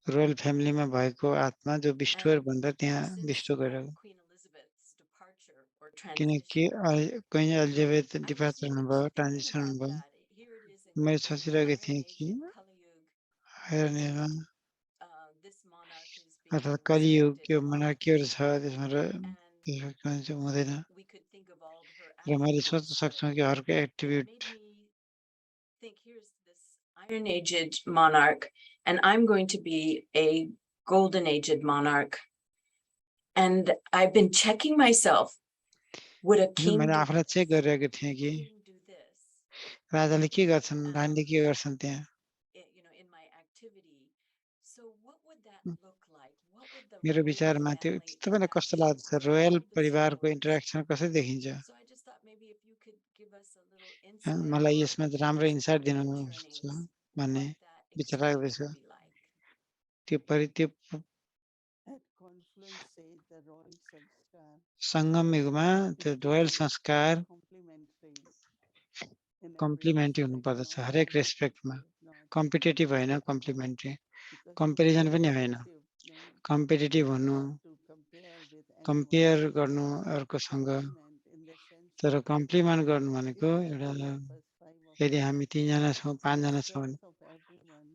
[SPEAKER 1] रोयल फ्यामिलीमा भएको आत्मा जो बिस्टोर
[SPEAKER 5] And
[SPEAKER 1] भन्दा त्यहाँ
[SPEAKER 5] since
[SPEAKER 1] बिस्टो गरेको
[SPEAKER 5] Queen Elizabeth's departure or
[SPEAKER 1] किनकि
[SPEAKER 5] transition,
[SPEAKER 1] Queen Elizabeth
[SPEAKER 5] I was
[SPEAKER 1] departure
[SPEAKER 5] really
[SPEAKER 1] हुनुभयो
[SPEAKER 5] thinking
[SPEAKER 1] ट्रान्जिसन
[SPEAKER 5] about
[SPEAKER 1] हुनुभयो
[SPEAKER 5] that. Here it is in
[SPEAKER 1] मैले
[SPEAKER 5] the
[SPEAKER 1] सोचिरहेको
[SPEAKER 5] Iron
[SPEAKER 1] थिएँ
[SPEAKER 5] Age
[SPEAKER 1] कि
[SPEAKER 5] of Kali Yuga.
[SPEAKER 1] Iron asthma
[SPEAKER 5] This monarch is being
[SPEAKER 1] अर्थात् कलियुग
[SPEAKER 5] respected
[SPEAKER 1] त्यो
[SPEAKER 5] a lot.
[SPEAKER 1] मनार्कीहरू छ त्यसमा
[SPEAKER 5] And
[SPEAKER 1] हुँदैन
[SPEAKER 5] we could think of all of her
[SPEAKER 1] र मैले
[SPEAKER 5] attributes,
[SPEAKER 1] सोच्न
[SPEAKER 5] but
[SPEAKER 1] सक्छु कि हरको
[SPEAKER 5] it
[SPEAKER 1] एक्टिभ्युट
[SPEAKER 5] made me think here's this Iron Aged monarch, and I'm going to be a Golden Aged monarch. And I've been checking myself. Would a king
[SPEAKER 1] मैले
[SPEAKER 5] do
[SPEAKER 1] आफूलाई check
[SPEAKER 5] this?
[SPEAKER 1] गरिरहेको
[SPEAKER 5] Would
[SPEAKER 1] थिएँ
[SPEAKER 5] a
[SPEAKER 1] कि
[SPEAKER 5] king do this?
[SPEAKER 1] राजाले के गर्छन् रानीले के गर्छन् त्यहाँ
[SPEAKER 5] In my activity. So what would that look like? What would the
[SPEAKER 1] मेरो
[SPEAKER 5] royal
[SPEAKER 1] विचारमा त्यो
[SPEAKER 5] family
[SPEAKER 1] तपाईँलाई कस्तो
[SPEAKER 5] interaction
[SPEAKER 1] लाग्छ
[SPEAKER 5] for
[SPEAKER 1] रोयल
[SPEAKER 5] all
[SPEAKER 1] परिवारको
[SPEAKER 5] bestowers?
[SPEAKER 1] इन्टरेक्सन कसरी देखिन्छ
[SPEAKER 5] So I just thought maybe if you could give us a little insight
[SPEAKER 1] मलाई
[SPEAKER 5] or
[SPEAKER 1] यसमा
[SPEAKER 5] give
[SPEAKER 1] राम्रो
[SPEAKER 5] us
[SPEAKER 1] इन्साइट
[SPEAKER 5] your
[SPEAKER 1] दिनुहुन्छ
[SPEAKER 5] internings,
[SPEAKER 1] भन्ने
[SPEAKER 5] what that
[SPEAKER 1] विचार
[SPEAKER 5] experience
[SPEAKER 1] राख्दैछु
[SPEAKER 5] would be like.
[SPEAKER 1] त्यो
[SPEAKER 4] At Confluence Stage, the Royal Sanskar
[SPEAKER 1] सङ्गम युगमा त्यो
[SPEAKER 4] is to
[SPEAKER 1] royal
[SPEAKER 4] be
[SPEAKER 1] संस्कार
[SPEAKER 4] complementary in every
[SPEAKER 1] complementary
[SPEAKER 4] respect,
[SPEAKER 1] हुनुपर्दछ
[SPEAKER 4] not
[SPEAKER 1] हरेक रेस्पेक्टमा
[SPEAKER 4] competitive, not
[SPEAKER 1] कम्पिटेटिभ होइन
[SPEAKER 4] at all.
[SPEAKER 1] Complementary
[SPEAKER 4] Because
[SPEAKER 1] comparison पनि होइन
[SPEAKER 4] competitive, no,
[SPEAKER 1] कम्पिटेटिभ हुनु
[SPEAKER 4] not to compare with anyone,
[SPEAKER 1] compare गर्नु
[SPEAKER 4] but
[SPEAKER 1] अर्कोसँग
[SPEAKER 4] complement in the sense
[SPEAKER 1] तर
[SPEAKER 4] of
[SPEAKER 1] complement गर्नु
[SPEAKER 4] if
[SPEAKER 1] भनेको
[SPEAKER 4] five
[SPEAKER 1] एउटा
[SPEAKER 4] of us, five of
[SPEAKER 1] यदि
[SPEAKER 4] us,
[SPEAKER 1] हामी 3 जना छौँ 5
[SPEAKER 4] the
[SPEAKER 1] जना छौँ भने
[SPEAKER 4] strength of everyone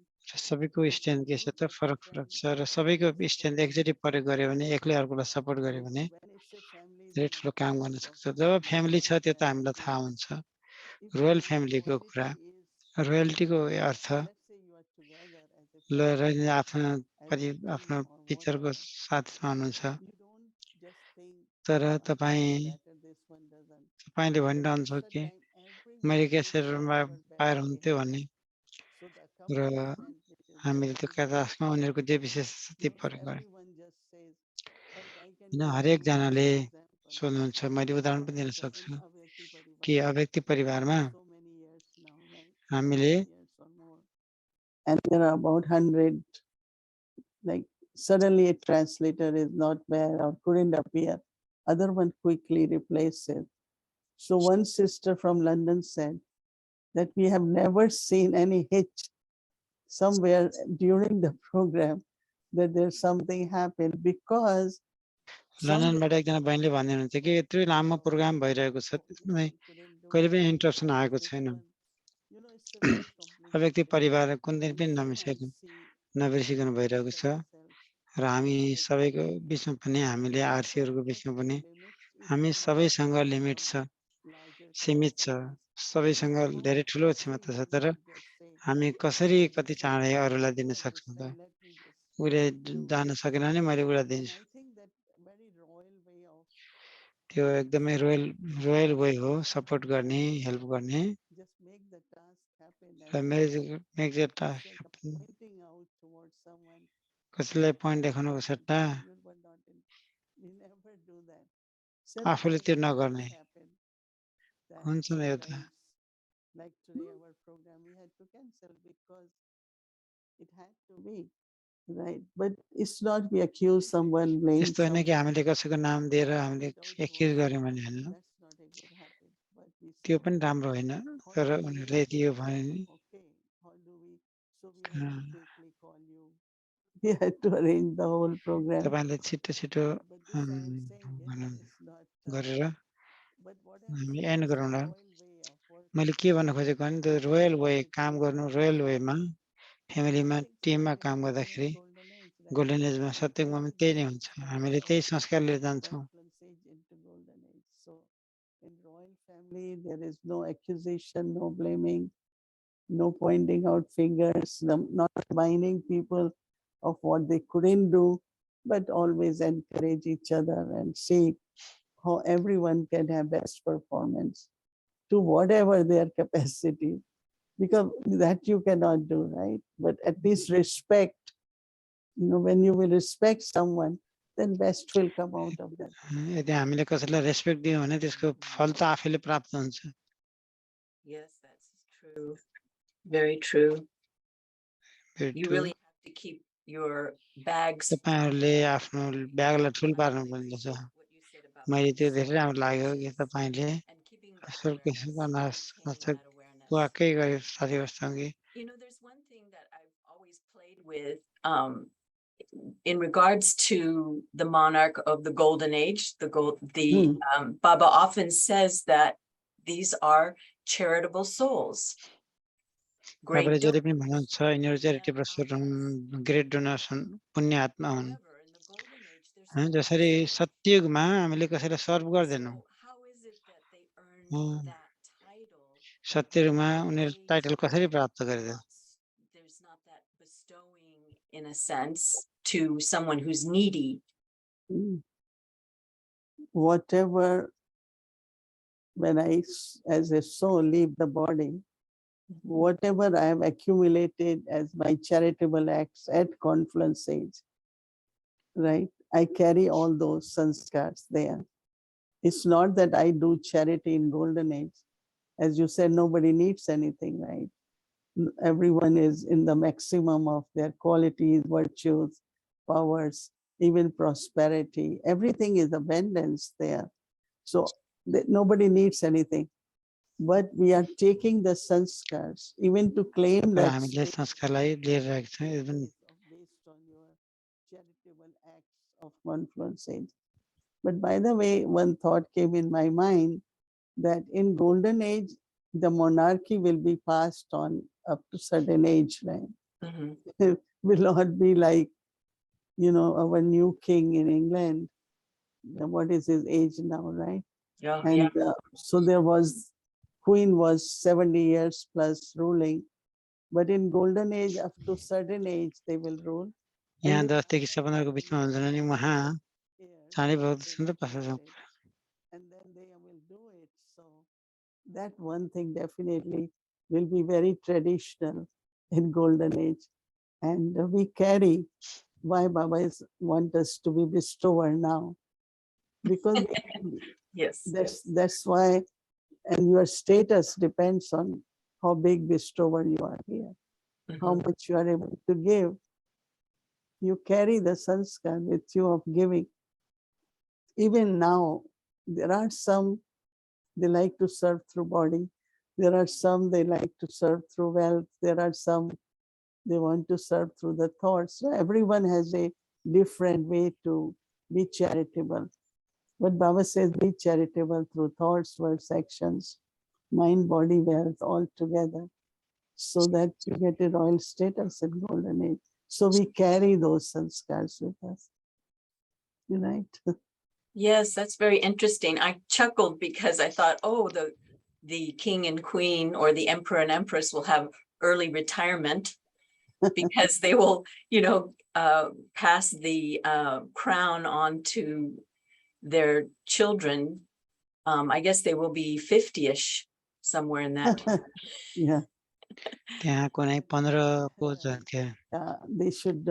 [SPEAKER 1] सबैको
[SPEAKER 4] is
[SPEAKER 1] स्ट्रेन्थ के छ
[SPEAKER 4] good,
[SPEAKER 1] त
[SPEAKER 4] but
[SPEAKER 1] फरक फरक
[SPEAKER 4] strength
[SPEAKER 1] छ र सबैको स्ट्रेन्थ एकचोटि प्रयोग गर्यो भने एक्लै अर्कोलाई सपोर्ट गर्यो भने
[SPEAKER 4] when it's a family,
[SPEAKER 1] धेरै
[SPEAKER 4] then of
[SPEAKER 1] ठुलो काम गर्न
[SPEAKER 4] course
[SPEAKER 1] सक्छ
[SPEAKER 4] of
[SPEAKER 1] जब
[SPEAKER 4] the
[SPEAKER 1] फ्यामिली छ
[SPEAKER 4] royal
[SPEAKER 1] त्यो त हामीलाई
[SPEAKER 4] family,
[SPEAKER 1] थाहा हुन्छ
[SPEAKER 4] if
[SPEAKER 1] रोयल
[SPEAKER 4] your
[SPEAKER 1] फ्यामिलीको कुरा
[SPEAKER 4] royalty is,
[SPEAKER 1] रोयल्टीको earth
[SPEAKER 4] let's say you are together as a family,
[SPEAKER 1] आफ्नो
[SPEAKER 4] as a
[SPEAKER 1] आफ्नो
[SPEAKER 4] team or
[SPEAKER 1] पिक्चरको
[SPEAKER 4] whatever,
[SPEAKER 1] साथमा हुनुहुन्छ
[SPEAKER 4] you don't just think
[SPEAKER 1] तर
[SPEAKER 4] my piece is
[SPEAKER 1] तपाईँ
[SPEAKER 4] better, this one doesn't.
[SPEAKER 1] तपाईँले
[SPEAKER 4] But
[SPEAKER 1] भनिरहन्छ
[SPEAKER 4] most of the
[SPEAKER 1] कि
[SPEAKER 4] time, everyone
[SPEAKER 1] मैले
[SPEAKER 4] gives
[SPEAKER 1] क्यासेटमा
[SPEAKER 4] whatever
[SPEAKER 1] पाएर
[SPEAKER 4] best they
[SPEAKER 1] हुन्थ्यो
[SPEAKER 4] have.
[SPEAKER 1] भन्ने
[SPEAKER 4] So the
[SPEAKER 1] raw
[SPEAKER 4] accomplishment which is
[SPEAKER 1] हामीले
[SPEAKER 4] there
[SPEAKER 1] त्यो
[SPEAKER 4] is not
[SPEAKER 1] क्याटासमा उनीहरूको जे विशेष छ त्यो
[SPEAKER 4] so
[SPEAKER 1] प्रयोग गर्यो
[SPEAKER 4] everyone just says, like I can
[SPEAKER 1] किन
[SPEAKER 4] give you one
[SPEAKER 1] हरेकजनाले
[SPEAKER 4] example.
[SPEAKER 1] सोध्नुहुन्छ मैले उदाहरण पनि दिन
[SPEAKER 4] So in
[SPEAKER 1] सक्छु
[SPEAKER 4] Avyakti
[SPEAKER 1] कि
[SPEAKER 4] Parivar,
[SPEAKER 1] अव्यक्ति परिवारमा
[SPEAKER 4] so many years now, right?
[SPEAKER 1] हामीले
[SPEAKER 4] 10 years or more. And there are about 100, like suddenly a translator is not there or couldn't appear. Other one quickly replaced it. So one sister from London said that we have never seen any hitch somewhere during the program that there's something happened because
[SPEAKER 1] लन्डनबाट
[SPEAKER 4] somewhere
[SPEAKER 1] एकजना बहिनीले भन्दै हुनुहुन्थ्यो कि यत्रो लामो programme भइरहेको छ त्यसमा कहिले पनि इन्टरप्सन आएको छैन
[SPEAKER 4] it's a very
[SPEAKER 1] अव्यक्ति
[SPEAKER 4] complementary.
[SPEAKER 1] परिवार कुन दिन
[SPEAKER 4] And
[SPEAKER 1] पनि
[SPEAKER 4] same I
[SPEAKER 1] नमिसाइकन
[SPEAKER 4] see
[SPEAKER 1] नबिर्सिकन भइरहेको
[SPEAKER 4] amongst
[SPEAKER 1] छ
[SPEAKER 4] ourselves.
[SPEAKER 1] र हामी
[SPEAKER 4] Just like
[SPEAKER 1] सबैको बिचमा पनि हामीले
[SPEAKER 4] also
[SPEAKER 1] आरसीहरूको
[SPEAKER 4] of
[SPEAKER 1] बिचमा
[SPEAKER 4] course
[SPEAKER 1] पनि
[SPEAKER 4] limits if
[SPEAKER 1] हामी
[SPEAKER 4] someone is
[SPEAKER 1] सबैसँग
[SPEAKER 4] coming
[SPEAKER 1] लिमिट
[SPEAKER 4] from
[SPEAKER 1] छ
[SPEAKER 4] larger
[SPEAKER 1] सीमित छ
[SPEAKER 4] capacities.
[SPEAKER 1] सबैसँग
[SPEAKER 4] How
[SPEAKER 1] धेरै ठुलो
[SPEAKER 4] easy
[SPEAKER 1] क्षमता छ
[SPEAKER 4] you
[SPEAKER 1] तर
[SPEAKER 4] will just say,
[SPEAKER 1] हामी कसरी
[SPEAKER 4] oh,
[SPEAKER 1] कति
[SPEAKER 4] this one
[SPEAKER 1] चाँडै
[SPEAKER 4] cannot
[SPEAKER 1] अरूलाई दिन
[SPEAKER 4] go this
[SPEAKER 1] सक्छौँ त
[SPEAKER 4] time, let me just
[SPEAKER 1] उसले
[SPEAKER 4] do
[SPEAKER 1] जान
[SPEAKER 4] it.
[SPEAKER 1] सकेन भने मैले उसलाई
[SPEAKER 4] And
[SPEAKER 1] दिन्छु
[SPEAKER 4] I think that very royal way of
[SPEAKER 1] त्यो एकदमै रोयल रोयल वे हो सपोर्ट गर्ने हेल्प गर्ने
[SPEAKER 4] just make the task happen
[SPEAKER 1] र
[SPEAKER 4] and
[SPEAKER 1] make the task
[SPEAKER 4] instead of
[SPEAKER 1] happen
[SPEAKER 4] pointing out towards someone,
[SPEAKER 1] कसैलाई पोइन्ट
[SPEAKER 4] you
[SPEAKER 1] देखाउनुको
[SPEAKER 4] did
[SPEAKER 1] सट्टा
[SPEAKER 4] it, you were not in. We never do that.
[SPEAKER 1] आफूले त्यो
[SPEAKER 4] Self-criticisms
[SPEAKER 1] नगर्ने
[SPEAKER 4] happen that
[SPEAKER 1] हुन्छ नि एउटा
[SPEAKER 4] sometimes, like today, our program we had to cancel because it had to be right. But it's not we accuse someone, blame
[SPEAKER 1] यस्तो होइन कि
[SPEAKER 4] someone
[SPEAKER 1] हामीले कसैको नाम दिएर हामीले
[SPEAKER 4] without
[SPEAKER 1] एक्युज
[SPEAKER 4] words.
[SPEAKER 1] गऱ्यौँ भने होइन
[SPEAKER 4] That's not a good habit. But we
[SPEAKER 1] त्यो
[SPEAKER 4] say,
[SPEAKER 1] पनि राम्रो होइन
[SPEAKER 4] how
[SPEAKER 1] तर
[SPEAKER 4] do we
[SPEAKER 1] उनीहरूले
[SPEAKER 4] make
[SPEAKER 1] दियो
[SPEAKER 4] it?
[SPEAKER 1] भने नि
[SPEAKER 4] Okay, how do we? So we had to quickly call you. We had to arrange the whole program.
[SPEAKER 1] तपाईँले छिटो छिटो
[SPEAKER 4] But this I am saying, yeah, it's not.
[SPEAKER 1] गरेर
[SPEAKER 4] But what I'm
[SPEAKER 1] हामी
[SPEAKER 4] saying
[SPEAKER 1] end
[SPEAKER 4] is
[SPEAKER 1] गरौँला
[SPEAKER 4] the royal way of working.
[SPEAKER 1] मैले के भन्न खोजेको भने त्यो रोयल वे काम गर्नु रोयल वेमा फ्यामिलीमा
[SPEAKER 4] I think
[SPEAKER 1] टिममा
[SPEAKER 4] similarly,
[SPEAKER 1] काम
[SPEAKER 4] even in
[SPEAKER 1] गर्दाखेरि
[SPEAKER 4] golden age, right?
[SPEAKER 1] गोल्डन एजमा सत्यमा पनि त्यही नै हुन्छ हामीले त्यही संस्कार लिएर जान्छौँ
[SPEAKER 4] Confluence age into golden age. So in royal family, there is no accusation, no blaming, no pointing out fingers, not reminding people of what they couldn't do, but always encourage each other and see how everyone can have best performance to whatever their capacity, because that you cannot do, right? But at least respect, when you will respect someone, then best will come out of that.
[SPEAKER 1] यदि हामीले कसैलाई respect दियौँ भने त्यसको फल त आफैले प्राप्त हुन्छ
[SPEAKER 5] Yes, that's true. Very true.
[SPEAKER 1] Spirit
[SPEAKER 5] You
[SPEAKER 1] too.
[SPEAKER 5] really have to keep your bags.
[SPEAKER 1] तपाईँहरूले आफ्नो ब्यागलाई ठुल पार्नुपर्ने रहेछ
[SPEAKER 5] What you said about
[SPEAKER 1] मैले त्यो धेरै
[SPEAKER 5] bestowing
[SPEAKER 1] राम्रो लाग्यो कि
[SPEAKER 5] riches
[SPEAKER 1] तपाईँले
[SPEAKER 5] and keeping that
[SPEAKER 1] असल
[SPEAKER 5] awareness, maintaining that awareness.
[SPEAKER 1] वाक्कै गरे साथीहरूसँग
[SPEAKER 5] You know, there's one thing that I've always played with in regards to the monarch of the golden age, Baba often says that these are charitable souls.
[SPEAKER 1] तपाईँले
[SPEAKER 5] Great.
[SPEAKER 1] जहिले पनि भन्नुहुन्छ यिनीहरू charity प्रस्तुत हुन् great donors हुन् पुण्य आत्मा हुन्
[SPEAKER 5] However, in the golden age, there's
[SPEAKER 1] होइन
[SPEAKER 5] no
[SPEAKER 1] जसरी
[SPEAKER 5] bestowing.
[SPEAKER 1] सत्ययुगमा हामीले कसैलाई सर्भ गर्दैनौँ
[SPEAKER 5] So how is it that they earn that title?
[SPEAKER 1] सत्ययुगमा उनीहरू टाइटल कसरी प्राप्त गरिदियो
[SPEAKER 5] There's not that bestowing in a sense to someone who's needy.
[SPEAKER 4] Whatever, when I, as a soul, leave the body, whatever I have accumulated as my charitable acts at confluence age, right? I carry all those sanskars there. It's not that I do charity in golden age. As you said, nobody needs anything, right? Everyone is in the maximum of their qualities, virtues, powers, even prosperity. Everything is abundance there. So nobody needs anything. But we are taking the sanskars, even to claim
[SPEAKER 1] raw
[SPEAKER 4] that
[SPEAKER 1] हामीले संस्कारलाई लिएर राखेका छौँ यो पनि
[SPEAKER 4] based on your charitable acts of confluence age. But by the way, one thought came in my mind that in golden age, the monarchy will be passed on up to certain age, right? It will not be like, our new king in England. What is his age now, right?
[SPEAKER 5] Yeah.
[SPEAKER 4] And so there was, queen was 70 years plus ruling. But in golden age, up to certain age, they will rule.
[SPEAKER 1] यहाँ 10 देखि 17 बिचमा हुन्छन् नि उहाँ चाँडै बहुत सुन्दर पाउँछ
[SPEAKER 4] And then they will do it. So that one thing definitely will be very traditional in golden age. And we carry why Baba is want us to be bestower now. Because
[SPEAKER 5] Yes.
[SPEAKER 4] that's why, and your status depends on how big bestower you are here, how much you are able to give. You carry the sanskar with you of giving. Even now, there are some, they like to serve through body. There are some they like to serve through wealth. There are some they want to serve through the thoughts. So everyone has a different way to be charitable. But Baba says be charitable through thoughts, words, actions, mind, body, wealth, all together, so that you get a royal status in golden age. So we carry those sanskars with us. Right?
[SPEAKER 5] Yes, that's very interesting. I chuckled because I thought, oh, the king and queen or the emperor and empress will have early retirement because they will, pass the crown on to their children. I guess they will be 50-ish, somewhere in that.
[SPEAKER 4] Yeah.
[SPEAKER 1] त्यहाँ कुनै 15 को थियो
[SPEAKER 4] They should,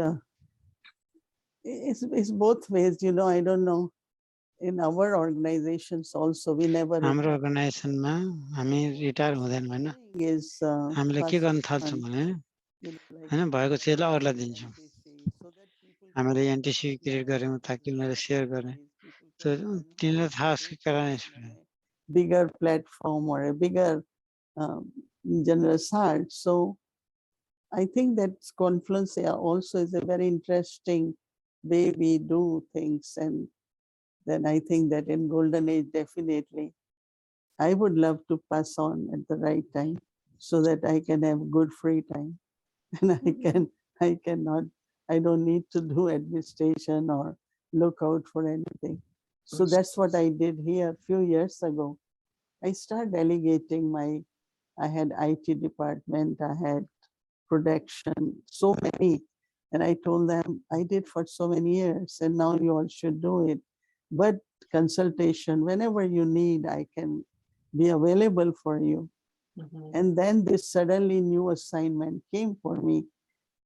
[SPEAKER 4] it's both ways, I don't know. In our organizations also, we never
[SPEAKER 1] हाम्रो अर्गनाइजेसनमा हामी retire हुँदैन हैन
[SPEAKER 4] is
[SPEAKER 1] हामीले के गर्न थाल्छौँ भने हैन भएको चेला अरूलाई दिन्छौँ हामीले एनटीसी क्रिएट गर्यौँ ताकि उनीहरूले सेयर गर्ने तिनीलाई थाहा छ
[SPEAKER 4] bigger platform or a bigger generous heart. So I think that confluence also is a very interesting way we do things. And then I think that in golden age, definitely, I would love to pass on at the right time so that I can have good free time. And I don't need to do administration or look out for anything. So that's what I did here a few years ago. I started delegating I had IT department, I had production, so many. And I told them, I did for so many years and now you all should do it. But consultation, whenever you need, I can be available for you. And then this suddenly new assignment came for me.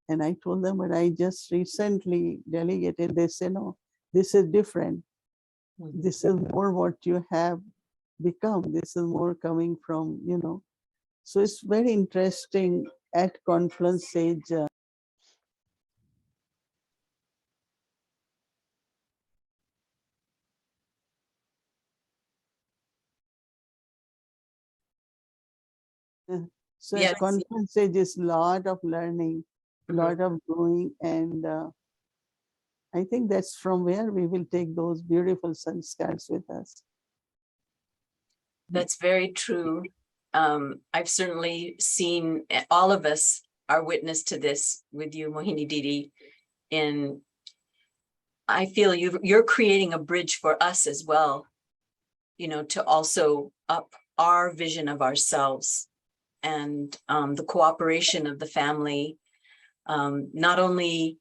[SPEAKER 4] And I told them, but I just recently delegated. They said, no, this is different. This is more what you have become. This is more coming from, So it's very interesting at confluence age. So
[SPEAKER 5] Yes.
[SPEAKER 4] at conference stage is lot of learning,
[SPEAKER 5] Mhm.
[SPEAKER 4] lot of doing, and I think that's from where we will take those beautiful sanskars with us.
[SPEAKER 5] That's very true. I've certainly seen, all of us are witness to this with you, Mohini Didi. In, I feel you're creating a bridge for us as well, you know, to also up our vision of ourselves and the cooperation of the family, not only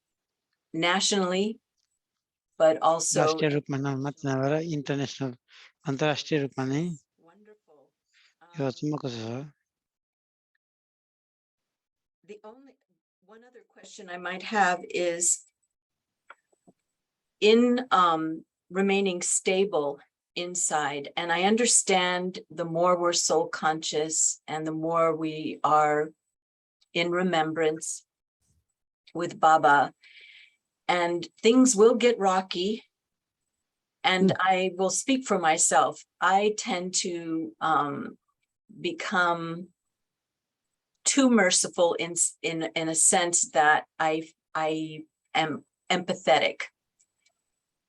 [SPEAKER 5] nationally, but also.
[SPEAKER 1] राष्ट्रिय रूपमा मात्र नभएर international अन्तर्राष्ट्रिय रूपमा नै
[SPEAKER 5] Wonderful.
[SPEAKER 1] यो अचम्मको छ।
[SPEAKER 5] The only one other question I might have is in remaining stable inside, and I understand the more we're soul conscious and the more we are in remembrance with Baba, and things will get rocky. And I will speak for myself. I tend to become too merciful in a sense that I am empathetic.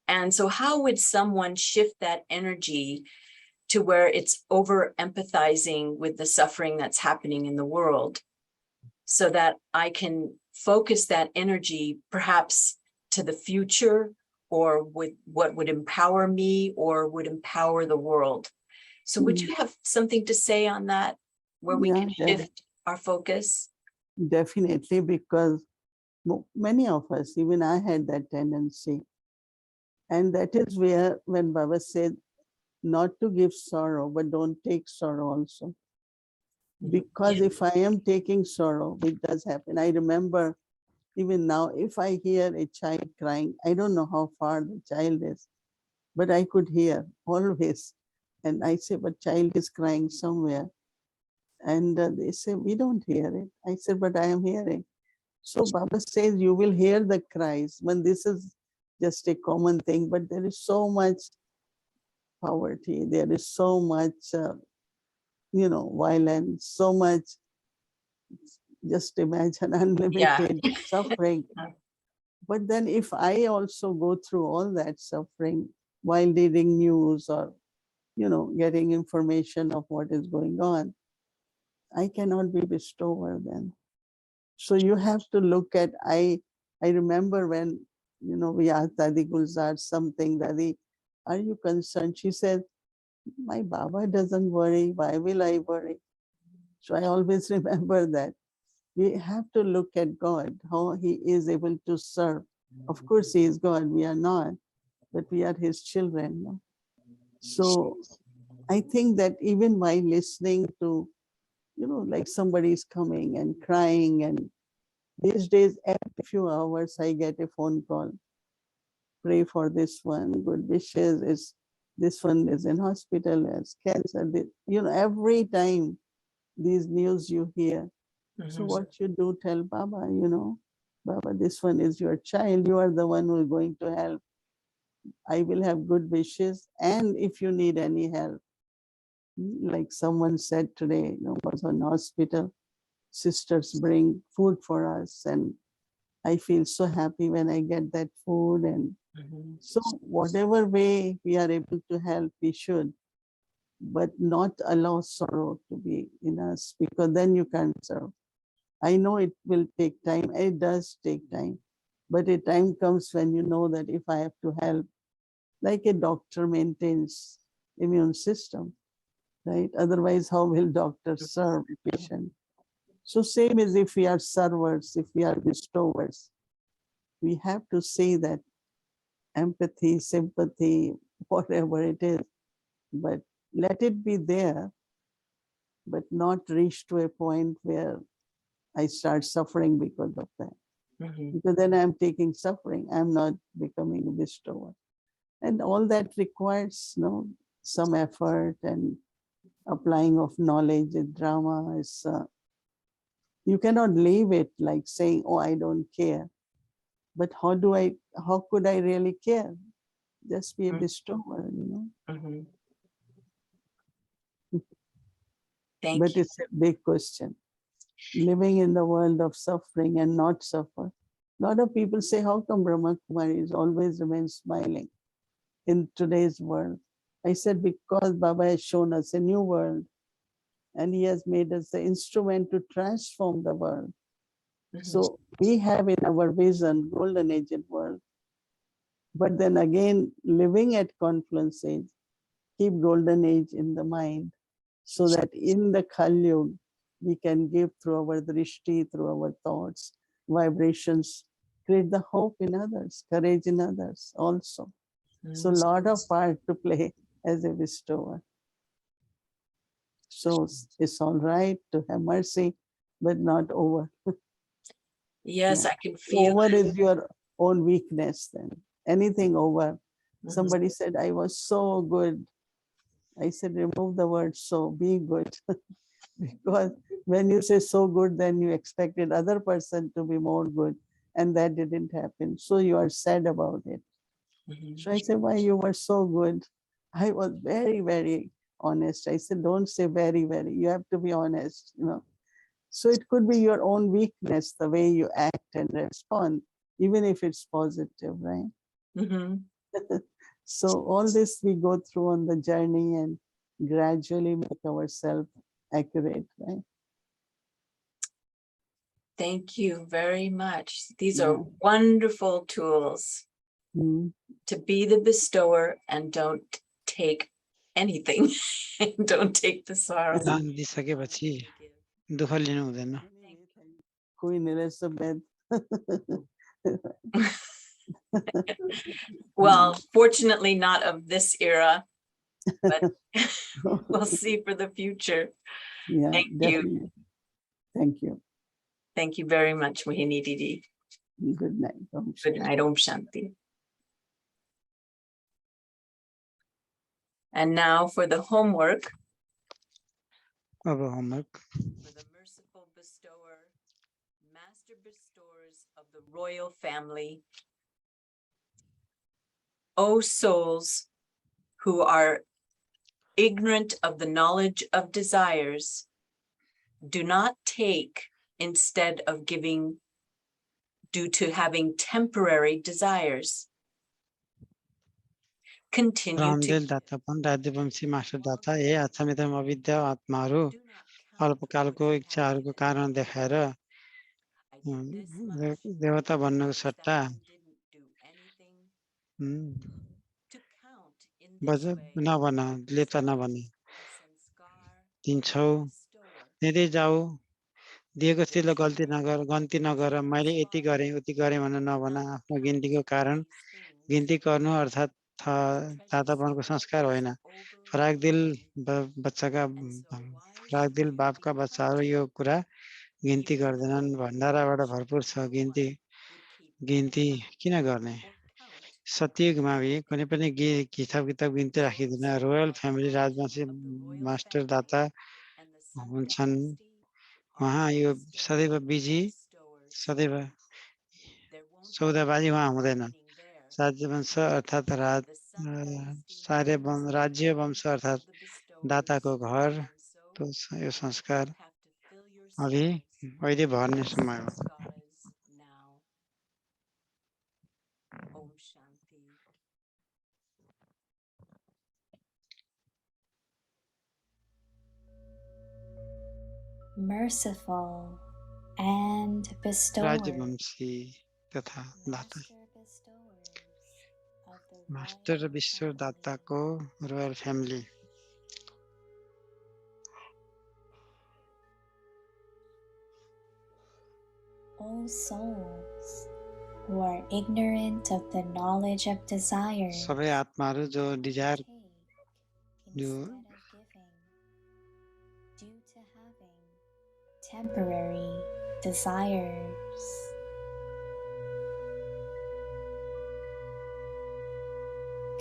[SPEAKER 5] And so how would someone shift that energy to where it's over empathizing with the suffering that's happening in the world, so that I can focus that energy perhaps to the future, or with what would empower me or would empower the world? So would you have something to say on that, where we can shift our focus?
[SPEAKER 4] Definitely, because many of us, even I had that tendency. And that is where, when Baba said, not to give sorrow, but don't take sorrow also. Because if I am taking sorrow, it does happen. I remember even now, if I hear a child crying, I don't know how far the child is, but I could hear always. And I say, but child is crying somewhere. And they say, we don't hear it. I said, but I am hearing. So Baba says, you will hear the cries when this is just a common thing, but there is so much poverty. There is so much, violence, so much, just imagine unlimited suffering. But then if I also go through all that suffering while reading news or, getting information of what is going on, I cannot be bestower then. So you have to look at, I remember when, we asked Dadi Gulzar something, Dadi, are you concerned? She said, my Baba doesn't worry, why will I worry? So I always remember that. We have to look at God, how he is able to serve. Of course, he is God, we are not, but we are his children. No? So I think that even while listening to, like somebody is coming and crying, and these days, every few hours, I get a phone call. Pray for this one, good wishes, this one is in hospital, has cancer. Every time these news you hear. So what you do, tell Baba, Baba, this one is your child. You are the one who is going to help. I will have good wishes. And if you need any help, like someone said today, was on hospital, sisters bring food for us. And I feel so happy when I get that food. And so whatever way we are able to help, we should, but not allow sorrow to be in us, because then you can't serve. I know it will take time. It does take time. But a time comes when you know that if I have to help, like a doctor maintains immune system, right? Otherwise, how will doctors serve a patient? So same as if we are servers, if we are bestowers, we have to say that empathy, sympathy, whatever it is, but let it be there, but not reach to a point where I start suffering because of that. Because then I'm taking suffering. I'm not becoming a bestower. And all that requires some effort and applying of knowledge and drama. Is you cannot leave it like saying, oh, I don't care. But how could I really care? Just be a bestower,
[SPEAKER 5] Thank
[SPEAKER 4] But
[SPEAKER 5] you.
[SPEAKER 4] it's a big question. living in the world of suffering and not suffer. A lot of people say, how come Brahma Kumaris always remain smiling in today's world? I said, because Baba has shown us a new world and he has made us the instrument to transform the world. So we have in our vision golden aged world. But then again, living at confluence age, keep golden age in the mind so that in the Kali Yuga, we can give through our drishti, through our thoughts, vibrations, create the hope in others, courage in others also. So a lot of part to play as a bestower. So it's all right to have mercy, but not over.
[SPEAKER 5] Yes,
[SPEAKER 4] Yeah.
[SPEAKER 5] I can feel
[SPEAKER 4] Over
[SPEAKER 5] it.
[SPEAKER 4] is your own weakness then. Anything over.
[SPEAKER 5] Mhm.
[SPEAKER 4] Somebody said, I was so good. I said, remove the word so, be good. Because when you say so good, then you expected other person to be more good. And that didn't happen. So you are sad about it.
[SPEAKER 5] Mhm.
[SPEAKER 4] So I said, why you were so good? I was very, very honest. I said, don't say very, very. You have to be honest, you know. So it could be your own weakness, the way you act and respond, even if it's positive, right?
[SPEAKER 5] Mhm.
[SPEAKER 4] So all this we go through on the journey and gradually make ourselves accurate, right?
[SPEAKER 5] Thank you very much. These
[SPEAKER 4] Yeah.
[SPEAKER 5] are wonderful tools
[SPEAKER 4] Mm.
[SPEAKER 5] to be the bestower and don't take anything. Don't take the sorrow.
[SPEAKER 1] दान दिइसकेपछि दुःख लिनु हुँदैन।
[SPEAKER 4] कोई निरस bed.
[SPEAKER 5] Well, fortunately not of this era, but we'll see for the future.
[SPEAKER 4] Yeah,
[SPEAKER 5] Thank you.
[SPEAKER 4] definitely. Thank you.
[SPEAKER 5] Thank you very much, Mohini Didi.
[SPEAKER 4] Good night. Om
[SPEAKER 5] Good
[SPEAKER 4] Shanti.
[SPEAKER 5] night, Om Shanti. And now for the homework
[SPEAKER 1] अब homework
[SPEAKER 5] for the merciful bestower, master bestowers of the royal family. O souls who are ignorant of the knowledge of desires, do not take instead of giving due to having temporary desires. Continue to
[SPEAKER 1] रामदेल दातापन राज्यवंशी master दाता हे आच्छामितम अविद्या आत्माहरू
[SPEAKER 5] do not count
[SPEAKER 1] अल्पकालको
[SPEAKER 5] what you have
[SPEAKER 1] इच्छाहरूको
[SPEAKER 5] given.
[SPEAKER 1] कारण देखाएर
[SPEAKER 5] I did this much.
[SPEAKER 1] देवता बन्नको
[SPEAKER 5] Notice that
[SPEAKER 1] सट्टा
[SPEAKER 5] one didn't do anything. To count in
[SPEAKER 1] बज
[SPEAKER 5] this way
[SPEAKER 1] नबन Lepcha
[SPEAKER 5] is
[SPEAKER 1] नबने
[SPEAKER 5] the sanskar
[SPEAKER 1] दिन्छौ
[SPEAKER 5] of the bestower.
[SPEAKER 1] दिँदै जाऊ दिएको चिजलाई
[SPEAKER 5] Those
[SPEAKER 1] गल्ती
[SPEAKER 5] who
[SPEAKER 1] नगर गन्ती नगर
[SPEAKER 5] are
[SPEAKER 1] मैले यति गरेँ उति गरेँ भनेर नभन
[SPEAKER 5] not
[SPEAKER 1] आफ्नो
[SPEAKER 5] count
[SPEAKER 1] गिन्तीको कारण
[SPEAKER 5] these things,
[SPEAKER 1] गिन्ती गर्नु अर्थात्
[SPEAKER 5] treasures
[SPEAKER 1] दातापनको संस्कार होइन फराक दिल
[SPEAKER 5] overwhelming.
[SPEAKER 1] बच्चाका
[SPEAKER 5] And so wise
[SPEAKER 1] फराक दिल
[SPEAKER 5] people
[SPEAKER 1] बापका बच्चाहरू यो कुरा गिन्ती
[SPEAKER 5] even
[SPEAKER 1] गर्दैनन्
[SPEAKER 5] though
[SPEAKER 1] भण्डाराबाट
[SPEAKER 5] much
[SPEAKER 1] भरपुर छ
[SPEAKER 5] no
[SPEAKER 1] गिन्ती
[SPEAKER 5] one would keep
[SPEAKER 1] गिन्ती
[SPEAKER 5] count
[SPEAKER 1] किन गर्ने
[SPEAKER 5] or count
[SPEAKER 1] सत्ययुगमा
[SPEAKER 5] anything.
[SPEAKER 1] कुनै पनि हिसाब किताब गिन्ती राखिँदैन
[SPEAKER 5] Those who
[SPEAKER 1] royal
[SPEAKER 5] are
[SPEAKER 1] family
[SPEAKER 5] part
[SPEAKER 1] राजवंशी
[SPEAKER 5] of the royal
[SPEAKER 1] master
[SPEAKER 5] family
[SPEAKER 1] दाता
[SPEAKER 5] and the Sun
[SPEAKER 1] हुन्छन्
[SPEAKER 5] dynasty are
[SPEAKER 1] उहाँ यो
[SPEAKER 5] master
[SPEAKER 1] सदैव बिजी
[SPEAKER 5] bestowers.
[SPEAKER 1] सदैव
[SPEAKER 5] There won't be
[SPEAKER 1] सौदाबाजी उहाँ
[SPEAKER 5] any
[SPEAKER 1] हुँदैन
[SPEAKER 5] bargaining there.
[SPEAKER 1] राज्यवंश अर्थात्
[SPEAKER 5] The Sun dynasty
[SPEAKER 1] सारे
[SPEAKER 5] means the
[SPEAKER 1] राज्य
[SPEAKER 5] home
[SPEAKER 1] वंश
[SPEAKER 5] of
[SPEAKER 1] अर्थात्
[SPEAKER 5] the bestowers.
[SPEAKER 1] दाताको घर
[SPEAKER 5] And so
[SPEAKER 1] यो संस्कार
[SPEAKER 5] you have to fill your
[SPEAKER 1] अघि
[SPEAKER 5] souls
[SPEAKER 1] अहिले भर्ने
[SPEAKER 5] with
[SPEAKER 1] समय हो
[SPEAKER 5] sanskaras now. Om Shanti.
[SPEAKER 3] Merciful and bestower,
[SPEAKER 1] राज्यवंशी तथा दाता
[SPEAKER 3] master bestowers of the
[SPEAKER 1] master र
[SPEAKER 3] royal
[SPEAKER 1] विश्व
[SPEAKER 3] family.
[SPEAKER 1] दाताको royal family
[SPEAKER 3] O souls who are ignorant of the knowledge of desire,
[SPEAKER 1] सबै आत्माहरू जो डिजायर
[SPEAKER 3] take
[SPEAKER 1] जो
[SPEAKER 3] instead of giving due to having temporary desires.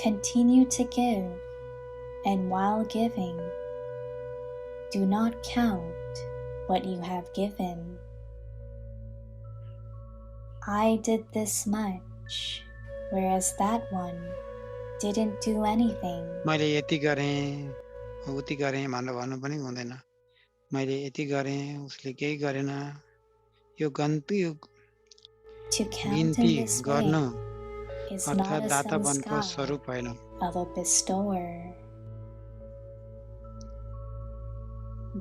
[SPEAKER 3] Continue to give, and while giving, do not count what you have given. I did this much, whereas that one didn't do anything.
[SPEAKER 1] मैले यति गरेँ उति गरेँ भनेर भन्नु पनि हुँदैन मैले यति गरेँ उसले केही गरेन, यो
[SPEAKER 3] To count
[SPEAKER 1] गिन्ती
[SPEAKER 3] in this
[SPEAKER 1] गर्न
[SPEAKER 3] way is not
[SPEAKER 1] अर्थात्
[SPEAKER 3] a
[SPEAKER 1] दातापनको
[SPEAKER 3] sanskar
[SPEAKER 1] स्वरूप होइन।
[SPEAKER 3] of a bestower.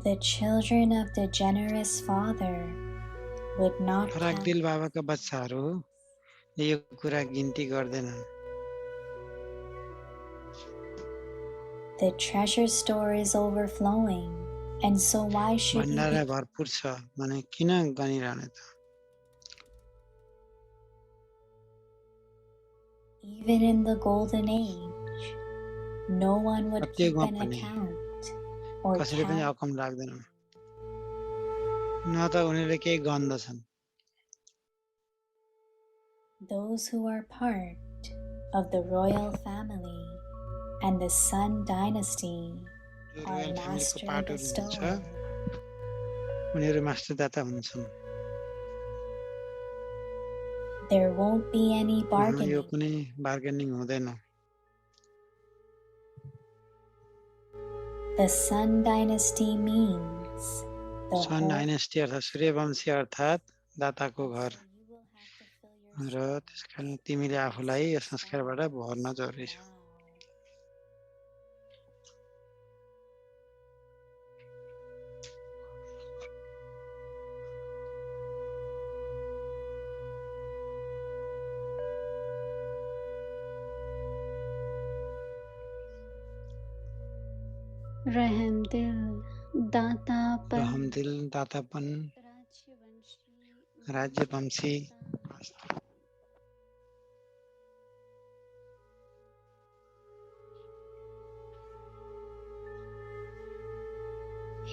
[SPEAKER 3] The children of the generous father would not
[SPEAKER 1] frock
[SPEAKER 3] count.
[SPEAKER 1] दिल बाबाका बच्चाहरू यो कुरा गिन्ती गर्दैनन्।
[SPEAKER 3] The treasure store is overflowing, and so why should you
[SPEAKER 1] भण्डारा
[SPEAKER 3] be?
[SPEAKER 1] भरपूर छ भने किन गनिरहने त?
[SPEAKER 3] Even in the golden age, no one would keep
[SPEAKER 1] सत्ययुगमा
[SPEAKER 3] an
[SPEAKER 1] पनि
[SPEAKER 3] account or
[SPEAKER 1] कसैले पनि
[SPEAKER 3] count.
[SPEAKER 1] अकम लाग्दैनन्, न त उनीहरूले केही गन्दछन्।
[SPEAKER 3] Those who are part of the royal family and the Sun dynasty
[SPEAKER 1] जो
[SPEAKER 3] are
[SPEAKER 1] रोयल फ्यामिलीको
[SPEAKER 3] master
[SPEAKER 1] पार्टहरू हुनुहुन्छ
[SPEAKER 3] bestower.
[SPEAKER 1] उनीहरू मास्टरदाता हुन्छन्।
[SPEAKER 3] There won't be any
[SPEAKER 1] यो
[SPEAKER 3] bargaining.
[SPEAKER 1] कुनै बार्गेनिङ हुँदैन।
[SPEAKER 3] The Sun dynasty means the
[SPEAKER 1] sun
[SPEAKER 3] whole.
[SPEAKER 1] Dynasty अर्थात् सूर्यवंशी अर्थात् दाताको घर
[SPEAKER 3] So you will have to fill your
[SPEAKER 1] र त्यसकारण तिमीले आफूलाई यो संस्कारबाट भर्न जरुरी छ।
[SPEAKER 3] Wow.
[SPEAKER 6] रहमदिल दातापन
[SPEAKER 1] रहमदिल दातापन राज्यवंशी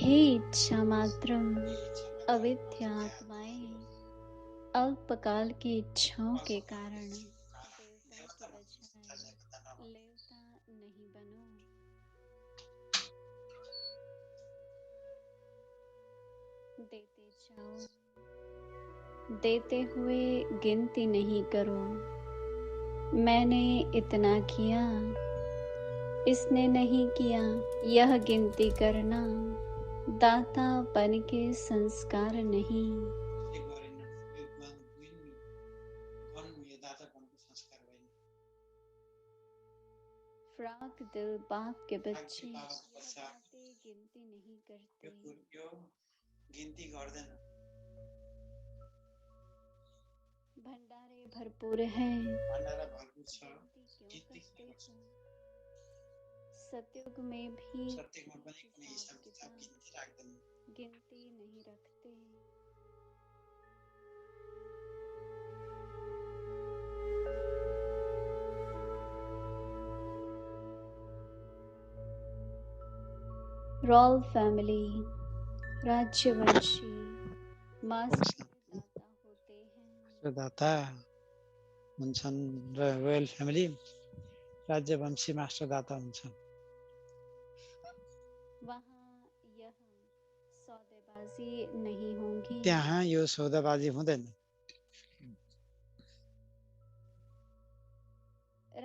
[SPEAKER 6] हे इच्छा मात्रम अविद्यात्माएं अल्पकाल की इच्छाओं के कारण देवता की बजाय लेवता नहीं बनो। देते जाओ, देते हुए गिनती नहीं करो। मैंने इतना किया, इसने नहीं किया, यह गिनती करना दाता बन के संस्कार नहीं। फ्राक दिल बाप के बच्चे यह बातें गिनती नहीं करते। भंडारे भरपूर हैं, गिनती क्यों करते हो? सतयुग में भी हिसाब किताब गिनती नहीं रखते। रॉयल फैमिली राज्यवंशी मास्टर दाता होते हैं।
[SPEAKER 1] दाता हुन्छन् र रोयल फ्यामिली राज्यवंशी मास्टरदाता हुन्छन्।
[SPEAKER 6] वहाँ यह सौदेबाजी नहीं होंगी।
[SPEAKER 1] त्यहाँ यो सौदाबाजी हुँदैन।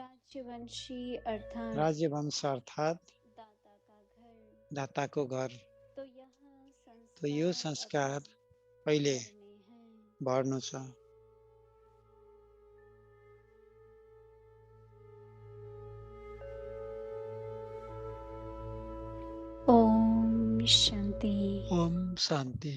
[SPEAKER 6] राज्यवंशी अर्थात
[SPEAKER 1] राज्यवंश अर्थात्
[SPEAKER 6] दाता का घर।
[SPEAKER 1] दाताको घर।
[SPEAKER 6] तो
[SPEAKER 1] यो संस्कार पहिले बढ्नु छ।
[SPEAKER 6] ओम शांति।
[SPEAKER 1] ओम शान्ति।